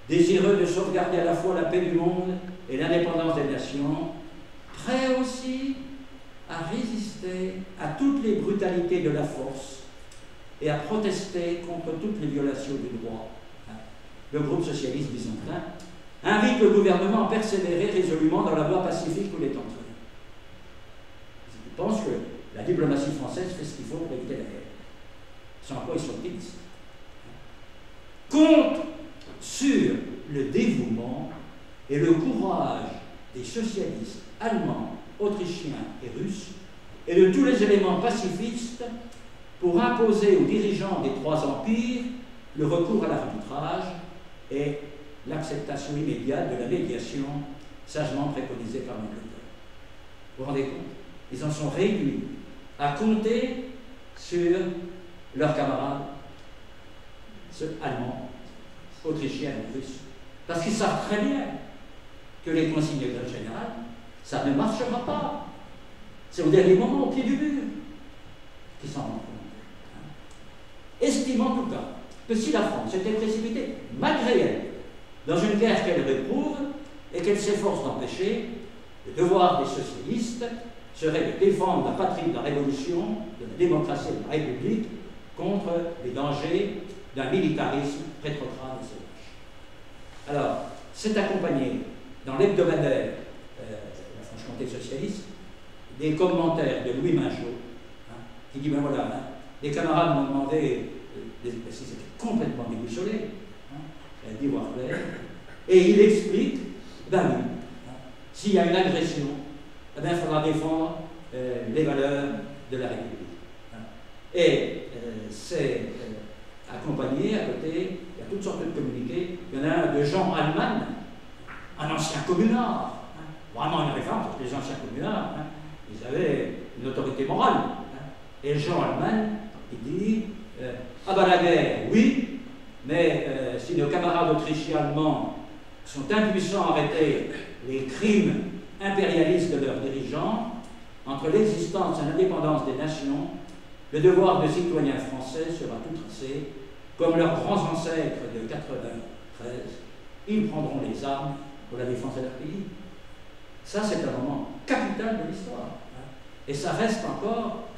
désireux de sauvegarder à la fois la paix du monde et l'indépendance des nations, prêt aussi à résister à toutes les brutalités de la force et à protester contre toutes les violations du droit. Le groupe socialiste byzantin invite le gouvernement à persévérer résolument dans la voie pacifique où il est entré. Je pense que la diplomatie française fait ce qu'il faut pour éviter la guerre. Sans quoi ils sont optimistes. Compte sur le dévouement et le courage des socialistes allemands, autrichiens et russes, et de tous les éléments pacifistes pour imposer aux dirigeants des 3 empires le recours à l'arbitrage et l'acceptation immédiate de la médiation sagement préconisée par l'Angleterre. Vous vous rendez compte? Ils en sont réduits à compter sur leurs camarades, ceux allemands, autrichiens et russes, parce qu'ils savent très bien que les consignes de grève générale, ça ne marchera pas. C'est au dernier moment, au pied du mur, qu'ils s'en rendent compte. Estimant en tout cas que si la France était précipitée, malgré elle, dans une guerre qu'elle réprouve et qu'elle s'efforce d'empêcher, le devoir des socialistes serait de défendre la patrie de la révolution, de la démocratie et de la République contre les dangers d'un militarisme rétrograde et sauvage. Alors, c'est accompagné dans l'hebdomadaire la Franche-Comté socialiste des commentaires de Louis Minchot, qui dit, ben voilà, les camarades m'ont demandé si c'était complètement déboussolé, dit Warclay, et il explique, ben oui, s'il y a une agression, eh bien, il faudra défendre les valeurs de la République. Et c'est accompagné, à côté, il y a toutes sortes de communiqués. Il y en a un de Jean Allman, un ancien communard, vraiment une référence, parce que les anciens communards, ils avaient une autorité morale. Et Jean Allman, il dit, ah ben la guerre, oui, mais si nos camarades autrichiens allemands sont impuissants à arrêter les crimes impérialistes de leurs dirigeants, entre l'existence et l'indépendance des nations, le devoir de citoyens français sera tout tracé. Comme leurs grands ancêtres de 93, ils prendront les armes pour la défense de leur pays. Ça, c'est un moment capital de l'histoire. Et ça reste encore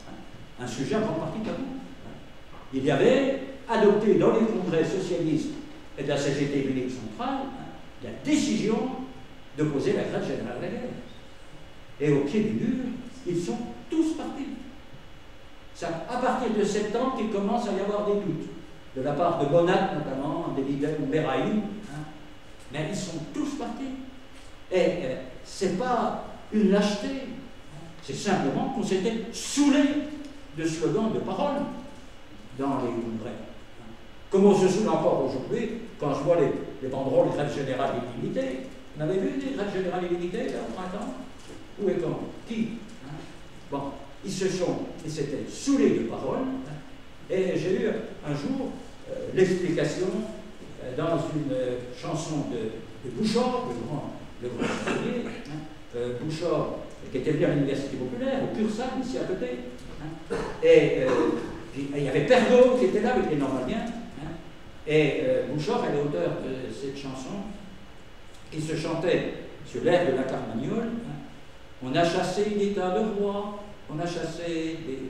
un sujet en grande partie tabou. Il y avait adopté dans les congrès socialistes et de la CGT unique centrale la décision d'opposer la grève générale de la guerre. Et au pied du mur, ils sont tous partis. C'est à partir de septembre qu'il commence à y avoir des doutes, de la part de Bonat notamment, des leaders ou Beraïm, mais ils sont tous partis. Et c'est pas une lâcheté, c'est simplement qu'on s'était saoulé de slogans, de paroles dans les congrès. Comme on se saoule encore aujourd'hui, quand je vois les banderoles grève générale illimitée. Vous avez vu des grèves générales illimitées, là, au printemps? Où et quand? Qui? Bon, ils s'étaient saoulés de paroles, et j'ai eu un jour l'explication dans une chanson de Bouchard, le grand chansonnier, Bouchard, qui était venu à l'Université populaire, au Cursal, ici à côté, et il y avait Pergaud qui était là avec les Normaliens, et Bouchard est l'auteur de cette chanson qui se chantait sur l'air de la Carmagnole. On a chassé des tas de rois, on a chassé des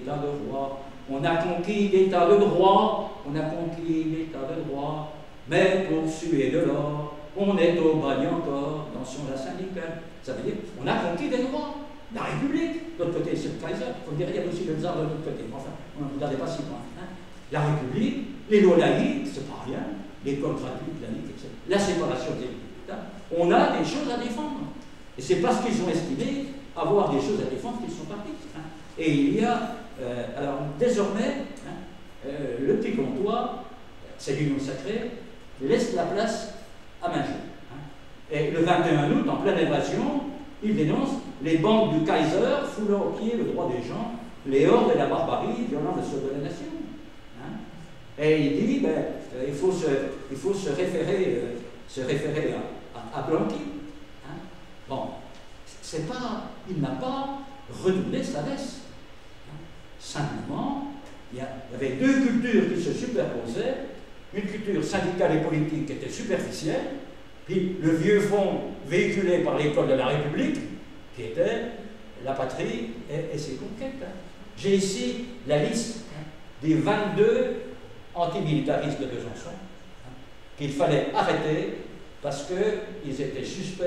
tas de rois, on a conquis des tas de droits, on a conquis des tas de droits, mais pour suer de l'or, on est au bagne encore dans son la syndicale. Ça veut dire, on a conquis des droits. La République, de l'autre côté, c'est le Kaiser, il faut dire, il y a aussi le tsar de l'autre côté. Enfin, on ne regardait pas si loin. La République, les lois laïques, c'est pas rien, l'école gratuite, laïque, etc. La séparation des États, on a des choses à défendre. Et c'est parce qu'ils ont estimé avoir des choses à défendre qu'ils sont partis. Et il y a, alors désormais, le petit comptoir, c'est l'union sacrée, laisse la place à Manger. Et le 21 août, en pleine évasion, il dénonce les bandes du Kaiser foulant au pied le droit des gens, les hordes de la barbarie violant le sol de la nation. Et il dit, il faut se référer à Blanqui. Bon, c'est pas, il n'a pas retourné sa veste. Simplement, il y avait deux cultures qui se superposaient, une culture syndicale et politique qui était superficielle, puis le vieux fond véhiculé par l'école de la République, qui était la patrie et ses conquêtes. J'ai ici la liste des 22 antimilitaristes de Besançon qu'il fallait arrêter parce qu'ils étaient suspects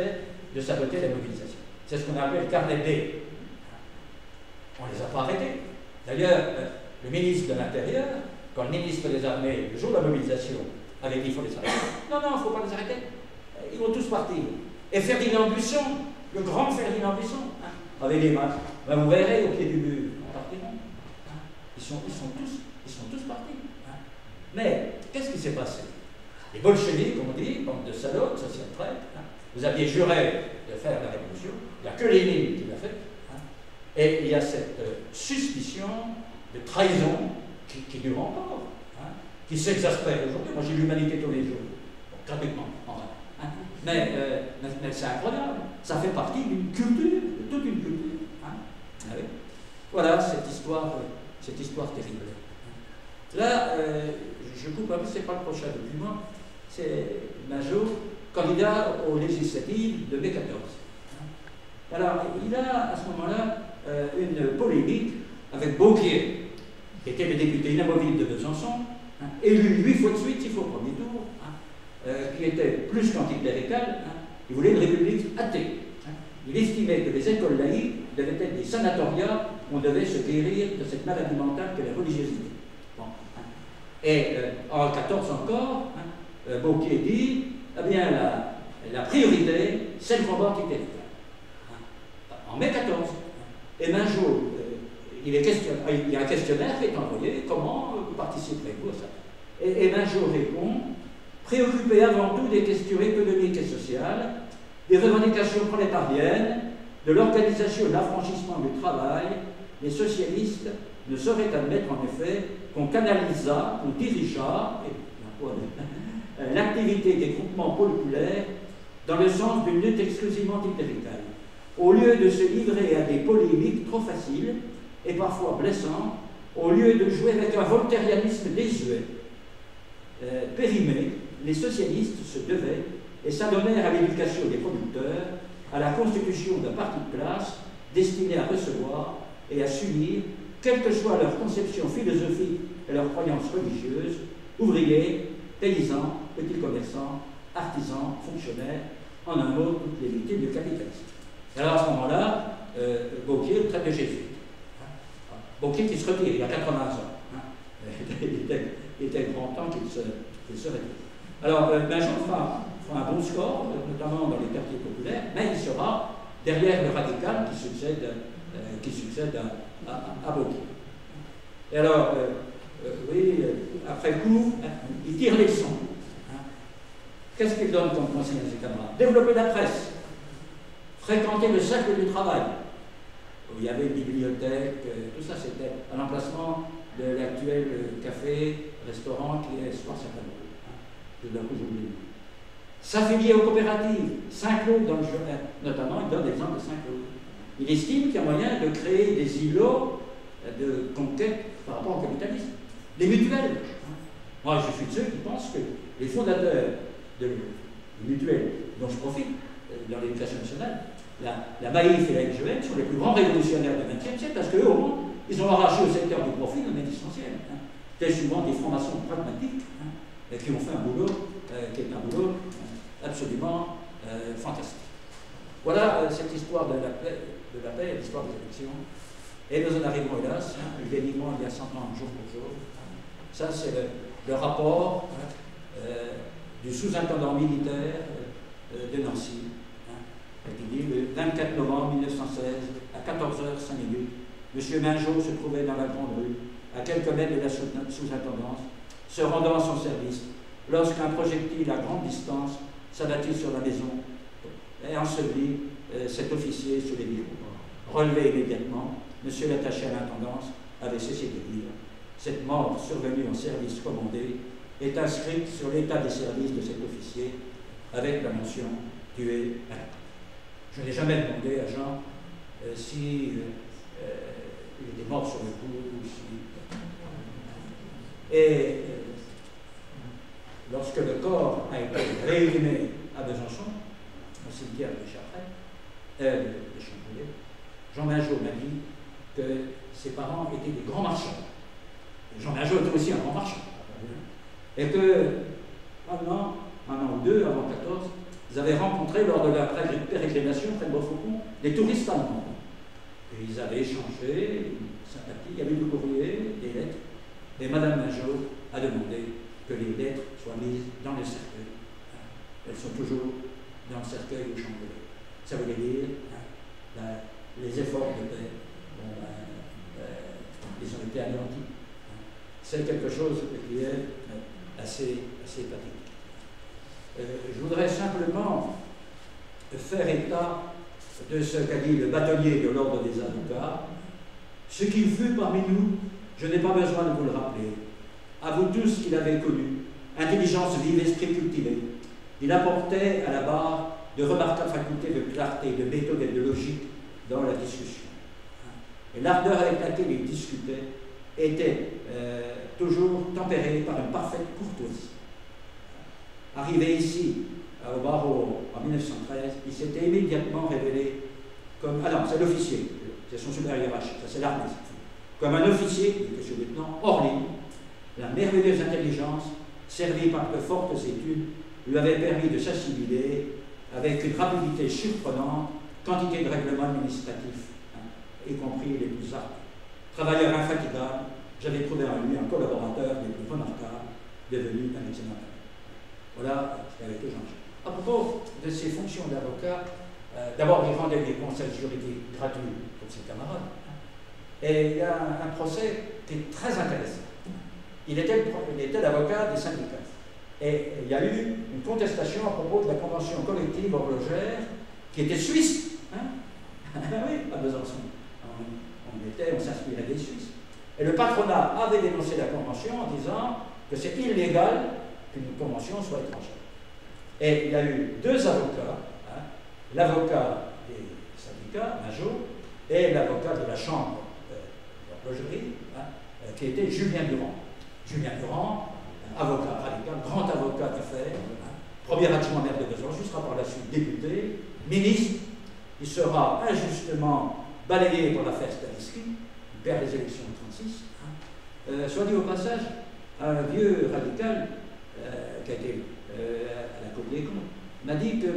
de saboter la mobilisation. C'est ce qu'on appelle le carnet D. On ne les a pas arrêtés. D'ailleurs, le ministre de l'Intérieur, quand le ministre des Armées, le jour de la mobilisation, avait dit qu'il faut les arrêter. Non, il ne faut pas les arrêter. Ils vont tous partir. Et Ferdinand Buisson, le grand Ferdinand Buisson, avec les mains, vous verrez au pied du mur, ils partiront. Ils sont tous partis. Mais qu'est-ce qui s'est passé? Les bolcheviks, comme on dit, bande de salauds, ça s'y prête. Vous aviez juré de faire la révolution, il n'y a que Lénine qui l'a fait. Et il y a cette suspicion de trahison qui dure encore, qui s'exaspère aujourd'hui. Moi j'ai l'Humanité tous les jours, gratuitement, enfin. Mais c'est incroyable, ça fait partie d'une culture, de toute une culture. Ah oui. Voilà cette histoire terrible. Là, je coupe un peu, c'est pas le prochain document, c'est Majot, candidat aux législatives de mai 14. Alors, il a à ce moment-là une polémique avec Beauquier, qui était le député inamovible de Besançon, élu 8 fois de suite, 6 fois au premier tour, qui était plus qu'anticlérical, il voulait une république athée. Il estimait que les écoles laïques devaient être des sanatoriats où on devait se guérir de cette maladie mentale qu'est la religiosité. Bon, et en 14 encore, Beauquier dit, eh bien, la priorité, c'est le combat anticlérical. En mai 14. Et Majot, il y a un questionnaire qui est envoyé, comment participerez-vous à ça? Et Majot répond, préoccupé avant tout des questions économiques et sociales, des revendications prolétariennes, de l'organisation et de l'affranchissement du travail, les socialistes ne sauraient admettre en effet qu'on canalisât, qu'on dirigeât l'activité des groupements populaires dans le sens d'une lutte exclusivement anticléricale, au lieu de se livrer à des polémiques trop faciles et parfois blessantes, au lieu de jouer avec un voltairianisme désuet, périmé, les socialistes se devaient et s'adonnèrent à l'éducation des producteurs, à la constitution d'un parti de classe destiné à recevoir et à s'unir, quelle que soit leur conception philosophique et leurs croyances religieuses, ouvriers, paysans, petits commerçants, artisans, fonctionnaires, en un mot, toutes les victimes du capitalisme. Alors à ce moment-là, Beauquier le traite de Jésus. Beauquier qui se retire, il y a 80 ans. Il était grand temps qu'il se retire. Alors, Benjamin fera fera un bon score, notamment dans les quartiers populaires, mais il sera derrière le radical qui succède à Wauquiez. Et alors, oui, après coup, il tire les leçons. Qu'est-ce qu'il donne comme conseil à ses camarades? Développer la presse, fréquenter le cercle du travail, où il y avait une bibliothèque, tout ça c'était à l'emplacement de l'actuel café-restaurant qui est Espoir Saint-Malo. Tout d'un coup, j'oublie. S'affilier aux coopératives, Saint-Claude dans le journal, notamment, il donne l'exemple de Saint-Claude. Il estime qu'il y a moyen de créer des îlots de conquête par rapport au capitalisme. Les mutuelles. Moi, je suis de ceux qui pensent que les fondateurs de mutuelles dont je profite dans l'éducation nationale, la Maïf et la LGN sont les plus grands révolutionnaires du XXe siècle parce qu'eux, au moins, ils ont arraché au secteur du profit le même essentiel. Tels souvent des formations pragmatiques et qui ont fait un boulot qui est un boulot absolument fantastique. Voilà cette histoire de la paix, l'histoire des élections. Et nous en arrivons, hélas, l'événement il y a 100 ans, jour pour jour. Ça, c'est le rapport du sous-intendant militaire de Nancy, qui dit le 24 novembre 1916, à 14h05, M. Mingeot se trouvait dans la grande rue, à quelques mètres de la sous-intendance, se rendant à son service, lorsqu'un projectile à grande distance s'abattit sur la maison et ensevelit cet officier sous les bureaux. Relevé immédiatement, M. l'attaché à l'intendance avait cessé de dire. Cette mort survenue en service commandé est inscrite sur l'état des services de cet officier avec la mention tué à la main. Je n'ai jamais demandé à Jean si il était mort sur le coup ou si. Et lorsque le corps a été réinhumé à Besançon, au cimetière de Chartres, de Champollion, Jean Mingeot m'a dit que ses parents étaient des grands marchands. Jean Mingeot était aussi un grand marchand. Et que, un an ou deux, avant 14, ils avaient rencontré lors de la pérégrination près de Beaufaucon des touristes allemands. Et ils avaient échangé une sympathie, il y avait du courrier, des lettres, et Madame Mingeot a demandé que les lettres soient mises dans le cercueil. Elles sont toujours dans le cercueil au Champollion. Ça voulait dire les efforts de paix, ils ont été anéantis. C'est quelque chose qui est assez pathétique. Je voudrais simplement faire état de ce qu'a dit le bâtonnier de l'ordre des avocats. Ce qu'il fut parmi nous, je n'ai pas besoin de vous le rappeler. À vous tous qu'il avait connu, intelligence vive, esprit cultivé. Il apportait à la barre de remarquables facultés de clarté, de méthode et de logique dans la discussion. Et l'ardeur avec laquelle il discutait était toujours tempérée par une parfaite courtoisie. Arrivé ici, au barreau, en 1913, il s'était immédiatement révélé comme... Ah non, c'est l'officier, c'est son supérieur hiérarchique, ça c'est l'armée. Comme un officier, il était sous-lieutenant, hors ligne. La merveilleuse intelligence, servie par de fortes études, lui avait permis de s'assimiler avec une rapidité surprenante, quantité de règlements administratifs, y compris les plus ardus. Travailleur infatigable, j'avais trouvé en lui un collaborateur des plus remarquables, devenu un excellent ami. Voilà ce qu'avait fait Jean-Jacques. À propos de ses fonctions d'avocat, d'abord il rendait des conseils juridiques gratuits pour ses camarades. Et il y a un procès qui est très intéressant. Il était l'avocat des syndicats. Et il y a eu une contestation à propos de la convention collective horlogère qui était suisse. Oui, à Besançon. On s'inspirait des Suisses. Et le patronat avait dénoncé la convention en disant que c'est illégal qu'une convention soit étrangère. Et il y a eu deux avocats, l'avocat des syndicats, Mingeot, et l'avocat de la chambre d'horlogerie, qui était Julien Durand. Julien Durand, avocat radical, grand avocat d'affaires, premier adjoint maire de Besançon, il sera par la suite député, ministre, il sera injustement balayé pour l'affaire Stanisky, il perd les élections en 1936. Soit dit au passage, un vieux radical qui a été à la Cour des comptes m'a dit que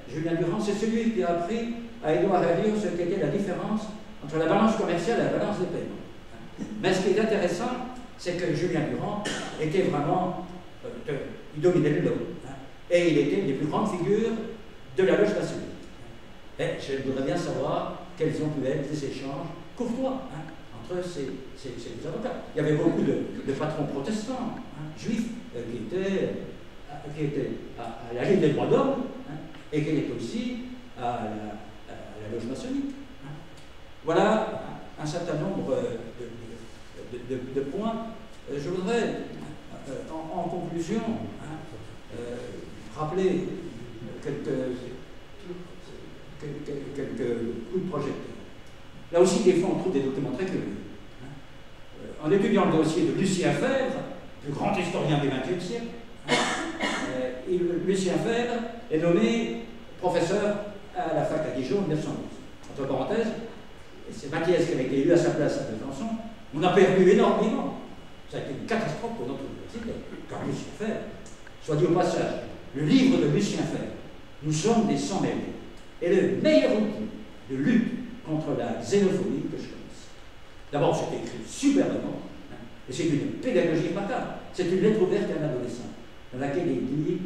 Julien Durand, c'est celui qui a appris à Édouard Herriot ce qu'était la différence entre la balance commerciale et la balance des paiements. Mais ce qui est intéressant, c'est que Julien Durand était vraiment, il dominait le lot. Et il était une des plus grandes figures de la loge maçonnique. Et je voudrais bien savoir quels ont pu être les échanges courtois entre ces deux avocats. Il y avait beaucoup de patrons protestants, juifs, qui étaient à la Ligue des droits de l'homme et qui étaient aussi à la loge maçonnique. Voilà un certain nombre de points. Je voudrais, en conclusion, rappeler quelques coups de projecteur. Là aussi, des fois, on trouve des documents très curieux. En étudiant le dossier de Lucien Febvre, le grand historien du XXe siècle, Lucien Febvre est nommé professeur à la fac à Dijon en 1912. Entre parenthèses, c'est Mathias qui avait été élu à sa place à Besançon. On a perdu énormément. Ça a été une catastrophe pour notre université, car Lucien Febvre, soit dit au passage, le livre de Lucien Febvre, Nous sommes des sans-mêlés, est le meilleur outil de lutte contre la xénophobie que je connaisse. D'abord, c'est écrit superbement, et c'est une pédagogie macabre. C'est une lettre ouverte à un adolescent, dans laquelle il dit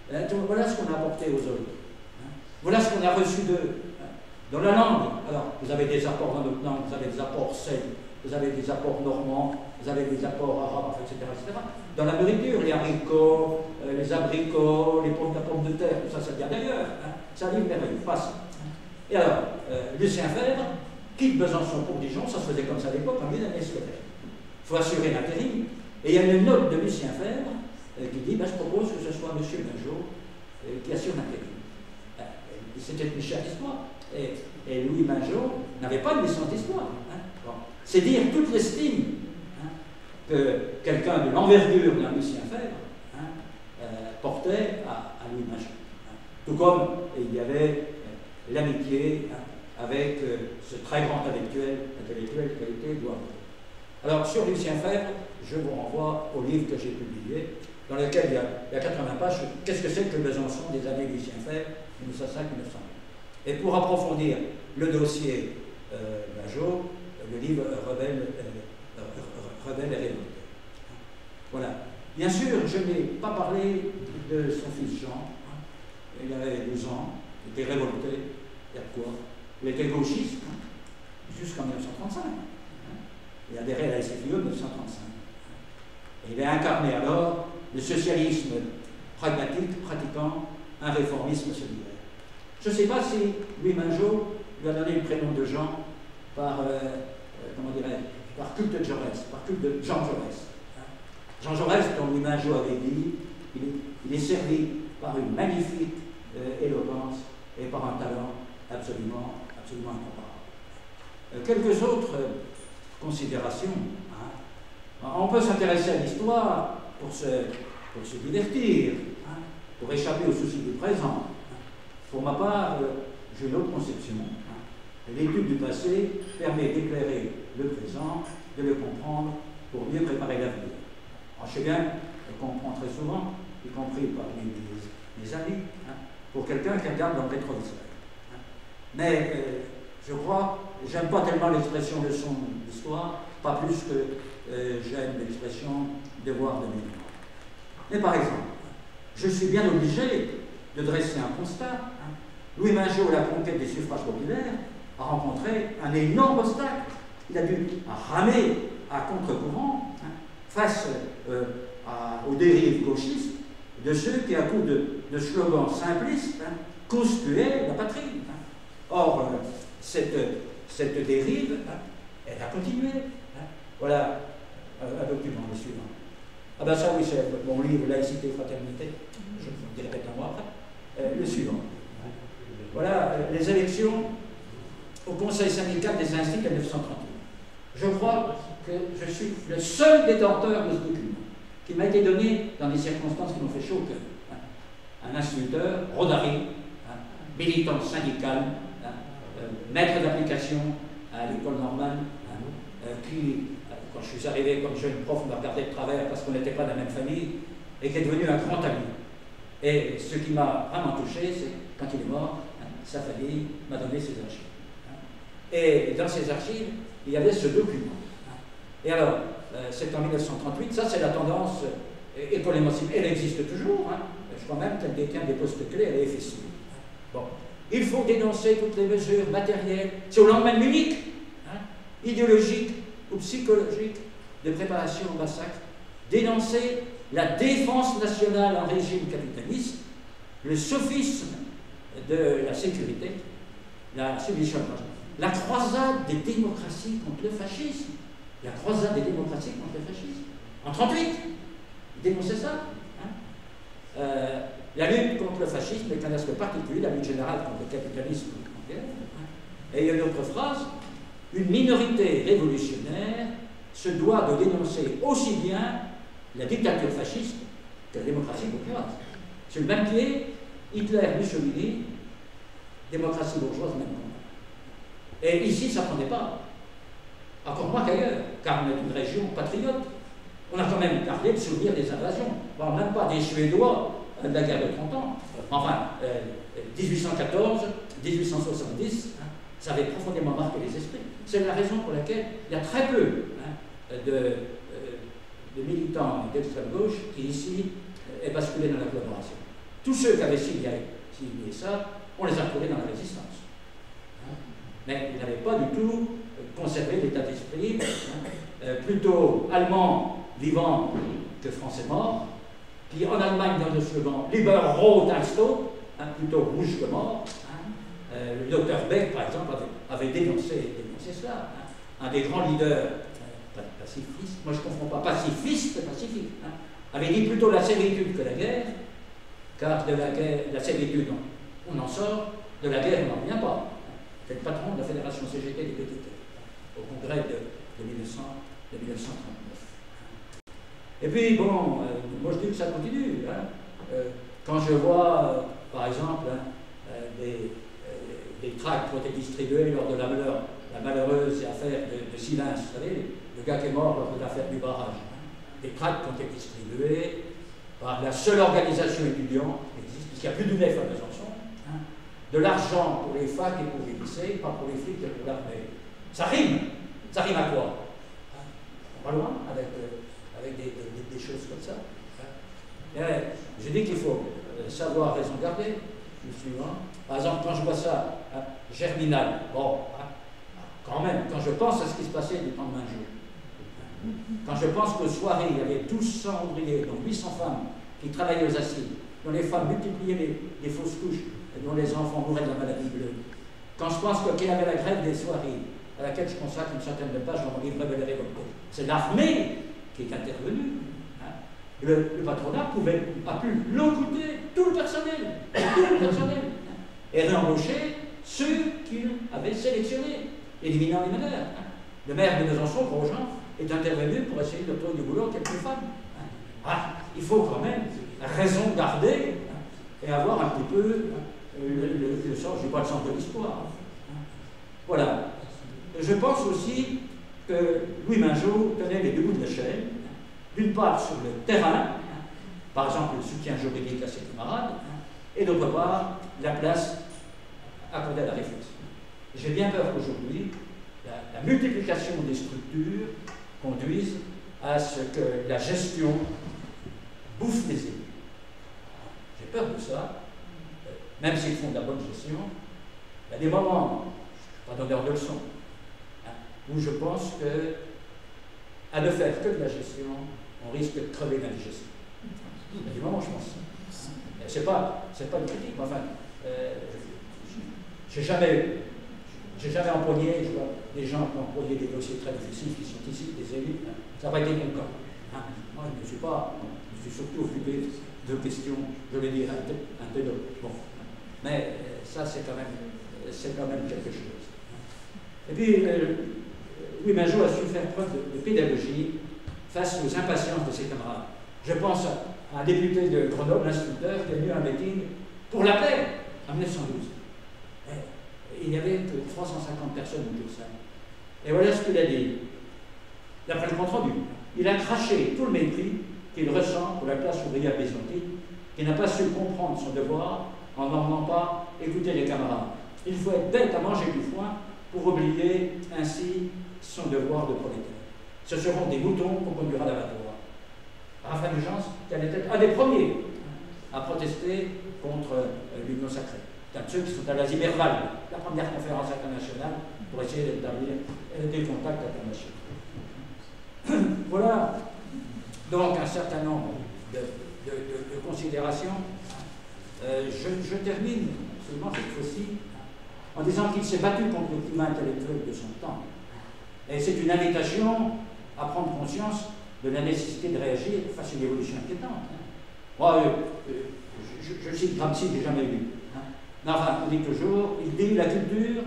voilà ce qu'on a apporté aux autres, voilà ce qu'on a reçu d'eux. Dans la langue, alors vous avez des apports dans notre langue, vous avez des apports celtes, vous avez des apports normands, vous avez des apports arabes, etc., etc. Dans la nourriture, les haricots, les abricots, les pommes de terre, tout ça, ça vient d'ailleurs. C'est un livre merveilleux, passe. Et alors, Lucien Febvre quitte Besançon pour Dijon, ça se faisait comme ça à l'époque, en 1000 années scolaires. Il faut assurer l'intérim. Et il y a une note de Lucien Febvre qui dit je propose que ce soit M. Majot qui assure l'intérim. C'était une chère histoire. Et Louis Majot n'avait pas de licence d'histoire. Bon. C'est dire toute l'estime que quelqu'un de l'envergure d'un Lucien Febvre portait à Louis Majot. Tout comme il y avait l'amitié avec ce très grand intellectuel qui a été Édouard. Alors, sur Lucien Febvre, je vous renvoie au livre que j'ai publié, dans lequel il y a 80 pages. Qu'est-ce que c'est que Besançon des années Lucien Febvre, 1905-1909. Et pour approfondir le dossier Majot, le livre Rebelle et révolté. Voilà. Bien sûr, je n'ai pas parlé de son fils Jean. Il avait 12 ans, il était révolté. Il y a de quoi? Il était gauchiste jusqu'en 1935. Il adhérait à la SFIE en 1935. Et il a incarné alors le socialisme pragmatique pratiquant un réformisme solidaire. Je ne sais pas si Louis Majot lui a donné le prénom de Jean par, par culte de Jaurès, par culte de Jean Jaurès. Jean Jaurès, dont Louis Majot avait dit, il est servi par une magnifique éloquence et par un talent absolument incomparable. Quelques autres considérations. On peut s'intéresser à l'histoire pour se divertir, pour échapper aux soucis du présent. Pour ma part, j'ai une autre conception. L'étude du passé permet d'éclairer le présent, de le comprendre pour mieux préparer l'avenir. Je sais bien qu'on comprend très souvent, y compris parmi mes amis, pour quelqu'un qui regarde dans le rétroviseur. Mais je crois, j'aime pas tellement l'expression leçon d'histoire, pas plus que j'aime l'expression devoir de mémoire. Mais par exemple, je suis bien obligé de dresser un constat. Louis Majot, à la conquête des suffrages populaires, a rencontré un énorme obstacle. Il a dû ramer à contre-courant face aux dérives gauchistes de ceux qui, à coup de slogans simplistes, conspuaient la patrie. Or, cette dérive, elle a continué. Voilà un document, le suivant. Ah ben ça oui, c'est mon livre Laïcité et Fraternité, je vous le dirai un mois après. Le suivant. Voilà les élections au Conseil syndical des instituts en 1938. Je crois que je suis le seul détenteur de ce document, qui m'a été donné dans des circonstances qui m'ont fait chaud au cœur. Un instituteur, Rodari, militant syndical, maître d'application à l'école normale, qui, quand je suis arrivé comme jeune prof, m'a regardé de travers parce qu'on n'était pas de la même famille, et qui est devenu un grand ami. Et ce qui m'a vraiment touché, c'est quand il est mort, sa famille m'a donné ses archives. Et dans ces archives, il y avait ce document. Et alors, c'est en 1938, ça c'est la tendance école émotionnelle, elle existe toujours. je crois même qu'elle détient des postes clés à la FSU. Bon. Il faut dénoncer toutes les mesures matérielles, c'est au lendemain de Munich, hein, idéologiques ou psychologiques, de préparation au massacre, dénoncer la défense nationale en régime capitaliste, le sophisme de la sécurité, la submission, la croisade des démocraties contre le fascisme, la croisade des démocraties contre le fascisme. En 1938, ils dénonçaient ça. Hein. La lutte contre le fascisme est un aspect particulier, la lutte générale contre le capitalisme. Et il y a une autre phrase, une minorité révolutionnaire se doit de dénoncer aussi bien la dictature fasciste que la démocratie bourgeoise. Sur le même pied, Hitler, Mussolini, démocratie bourgeoise, même combat. Et ici, ça ne prenait pas. Encore moins qu'ailleurs, car on est une région patriote. On a quand même gardé le souvenir des invasions. Bon, même pas des Suédois de la guerre de 30 ans. Enfin, 1814, 1870, hein, ça avait profondément marqué les esprits. C'est la raison pour laquelle il y a très peu de militants d'extrême gauche qui ici est basculé dans la collaboration. Tous ceux qui avaient signé ça, on les a retrouvés dans la résistance. Hein. Mais ils n'avaient pas du tout conservé l'état d'esprit, hein, plutôt allemand vivant que français mort, qui en Allemagne dans le slogan Lieber rot als tot, hein, plutôt rouge que mort. Hein. Le docteur Beck, par exemple, avait dénoncé cela. Hein. Un des grands leaders pacifistes, moi je ne confonds pas pacifiste et pacifique, hein, avait dit plutôt la servitude que la guerre, car de la guerre, la servitude, on en sort, de la guerre, on n'en revient pas. C'est le patron de la Fédération CGT des PTT, au congrès de 1939. Et puis, bon, moi je dis que ça continue. Hein. Quand je vois, par exemple, hein, des tracts qui ont été distribués lors de la malheureuse affaire de Sylvain, vous savez, le gars qui est mort lors de l'affaire du barrage. Hein. Des tracts qui ont été distribués par la seule organisation étudiante qui existe, puisqu'il n'y a plus d'UNEF à Besançon, hein, de l'argent pour les facs et pour les lycées, pas pour les flics et pour l'armée. Ça rime à quoi? Pas loin avec des choses comme ça. Hein. Je dis qu'il faut savoir raison garder, le suivant. Par exemple, quand je vois ça, hein, Germinal, bon, hein, quand même, quand je pense à ce qui se passait du temps de Minjou, quand je pense qu'au soirée, il y avait 1200 ouvriers, donc 800 femmes qui travaillaient aux acides, dont les femmes multipliaient les fausses couches, et dont les enfants mouraient de la maladie bleue. Quand je pense qu'il y avait la grève des soirées, à laquelle je consacre une centaine de pages dans mon livre Rebelle et révolté, c'est l'armée qui est intervenue. Hein. Le patronat a pu l'occuper tout le personnel, et réembaucher ceux qu'il avait sélectionnés, éliminant les meneurs. Hein. Le maire de Besançon, Grosjean, est intervenu pour essayer de trouver du boulot à quelques femmes. Ah, il faut quand même raison garder, hein, et avoir un petit peu le sens, je n'ai pas le sens de l'histoire. Hein. Voilà. Je pense aussi que Louis Minjot tenait les deux bouts de l'échelle, d'une part sur le terrain, hein, par exemple le soutien juridique à ses camarades, hein, et d'autre part la place accordée à la réflexion. J'ai bien peur qu'aujourd'hui, la multiplication des structures conduise à ce que la gestion bouffe les élus. J'ai peur de ça, même s'ils font de la bonne gestion. Il y a des moments, je ne suis pas donneur de leçons, hein, où je pense que, à ne faire que de la gestion, on risque de crever l'indigestion. Il y a des moments où je pense ça. C'est pas une critique, mais enfin, j'ai jamais empoigné, je vois des gens qui ont empoigné des dossiers très difficiles, qui sont ici, des élus, hein. Ça n'a pas été mon cas. Hein. Moi, je ne suis pas, je suis surtout occupé de questions, je vais dire, un peu d'autres. Bon. Mais ça, c'est quand même quelque chose. Et puis, Louis Minjot a su faire preuve de pédagogie face aux impatiences de ses camarades. Je pense à un député de Grenoble, l'instructeur, qui est venu à un meeting pour la paix en 1912. Il n'y avait que 350 personnes au jour 5. Et voilà ce qu'il a dit. D'après le compte rendu, il a craché tout le mépris qu'il ressent pour la classe ouvrière byzantine, qui n'a pas su comprendre son devoir en n'en pas écouter les camarades. Il faut être bête à manger du foin pour oublier ainsi son devoir de prolétaire. Ce seront des moutons qu'on conduira à l'abattoir. Raphaël Gence, qui allait être un des premiers à protester contre l'Union sacrée. C'est un de ceux qui sont à la Zimmerwald, la première conférence internationale, pour essayer d'établir des contacts internationaux. Voilà donc un certain nombre de considérations. Je termine seulement cette fois-ci en disant qu'il s'est battu contre le climat intellectuel de son temps. Et c'est une invitation à prendre conscience de la nécessité de réagir face à une évolution inquiétante. Moi, je cite Gramsci, j'ai jamais lu. Mais enfin, on dit toujours, il dit la culture,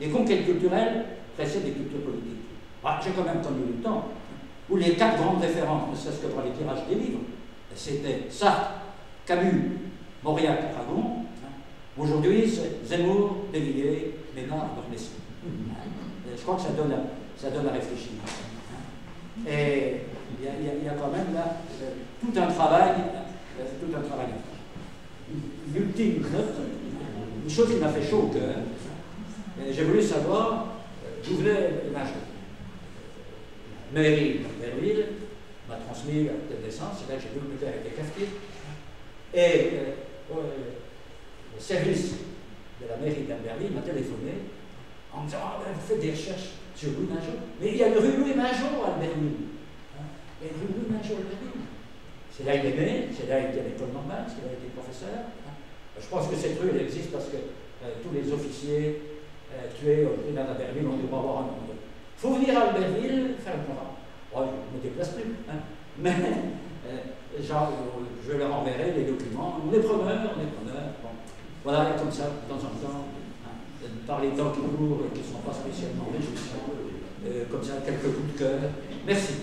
les conquêtes culturelles précèdent les cultures politiques. J'ai quand même connu le temps où les 4 grandes références, ne serait-ce que par les tirages des livres, c'était Sartre, Camus, Mauriac, Aragon. Aujourd'hui, c'est Zemmour, Devilliers, Ménard, Dormesson. Je crois que ça donne à réfléchir. Et il y a quand même là tout un travail à faire. Une ultime note, une chose qui m'a fait chaud au cœur. J'ai voulu savoir d'où venait l'image. Mairie Berville m'a transmis la tête d'essence, c'est là que j'ai vu le père avec des cafetiers. Et le service de la mairie d'Albertville m'a téléphoné en me disant vous faites des recherches sur Louis Major. Mais il y a une rue Louis Major à Albertville. Et rue Louis Major à Albertville. C'est là qu'il est né, c'est là qu'il était à l'école normale, c'est là qu'il était professeur. Je pense que cette rue elle existe parce que tous les officiers tués dans Albertville ont dû avoir un nom. Il faut venir à Albertville faire le contrat. Je ne me déplace plus. Mais je leur enverrai les documents. On est preneurs. Bon. Voilà, comme ça, de temps en temps, par les temps qui courent et qui ne sont pas spécialement réjouissants, comme ça, quelques coups de cœur. Merci.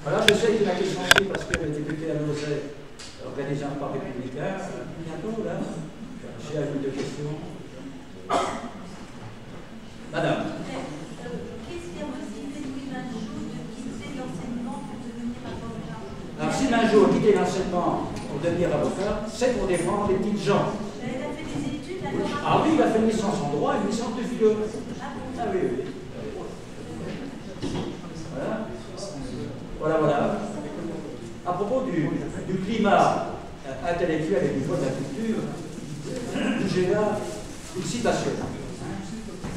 Voilà, je sais qu'il y a des questions parce que le député a osé organiser un pas républicain. Bientôt, là, j'ai une de questions. Madame. Qu'est-ce qui a motivé Louis Majot de quitter l'enseignement pour devenir avocat? Alors, si Majot a quitté l'enseignement pour devenir avocat, c'est pour défendre les petites gens. Elle a fait des études à Ah oui, il a fait une licence en droit et une licence de philo. Ah oui, oui. Voilà. À propos du climat intellectuel et du choix de la culture, j'ai là une citation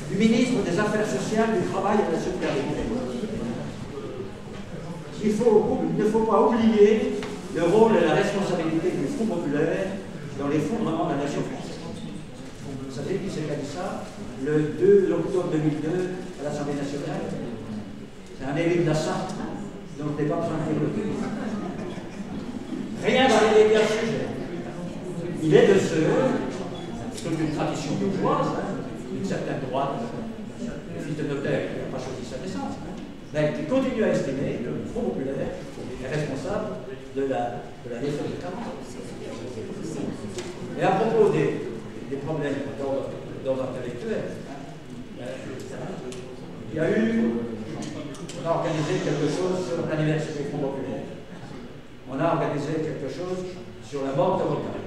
du ministre des Affaires sociales, du Travail et de la Solidarité. Il ne faut pas oublier le rôle et la responsabilité du Front populaire dans l'effondrement de la nation française. Vous savez qui s'est dit ça le 2 octobre 2002 à l'Assemblée nationale? C'est un élu de la Sarthe, donc je n'ai pas besoin de dire le tout. Rien dans les médias sujet. Il est de ceux, c'est une tradition bourgeoise, d'une certaine droite, le fils de notaire qui n'a pas choisi sa naissance, mais qui continue à estimer que le Front populaire est responsable de la réforme de 40. Et à propos des problèmes d'ordre intellectuel, il y a eu, on a organisé quelque chose sur l'anniversaire du Front populaire. On a organisé quelque chose sur la mort de Voltaire.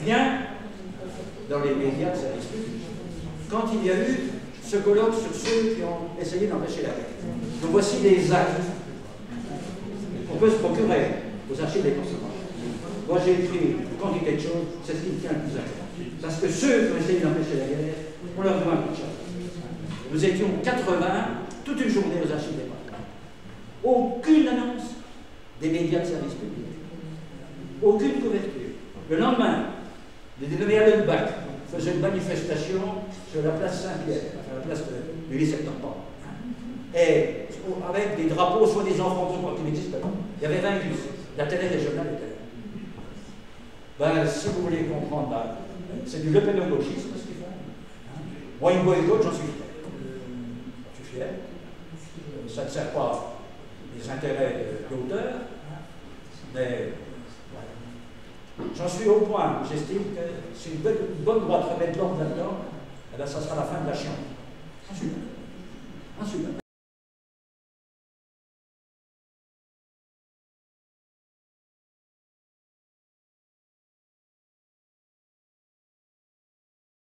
Rien dans les médias de service public. Quand il y a eu ce colloque sur ceux qui ont essayé d'empêcher la guerre. Donc voici les actes qu'on peut se procurer aux archives départementales. Moi j'ai écrit une quantité de choses, c'est ce qui me tient le plus à cœur. Parce que ceux qui ont essayé d'empêcher la guerre, on leur doit un coup de chapeau. Nous étions 80, toute une journée aux archives départementales. Aucune annonce des médias de service public. Aucune couverture. Le lendemain, les dénommés à Lenbach faisaient une manifestation sur la place Saint-Pierre, enfin la place du 8 septembre. Et avec des drapeaux soi-disant français qui n'existent pas. Il y avait 20 bus. La télé régionale était là. Si vous voulez comprendre, c'est du lepénologisme ce qu'ils font. Moi, une boycott, j'en suis fier. Je suis fier. Ça ne sert pas les intérêts d'auteur, mais j'en suis au point, j'estime que si une bonne droite remet de l'ordre là-dedans, ça sera la fin de la chienne. Super.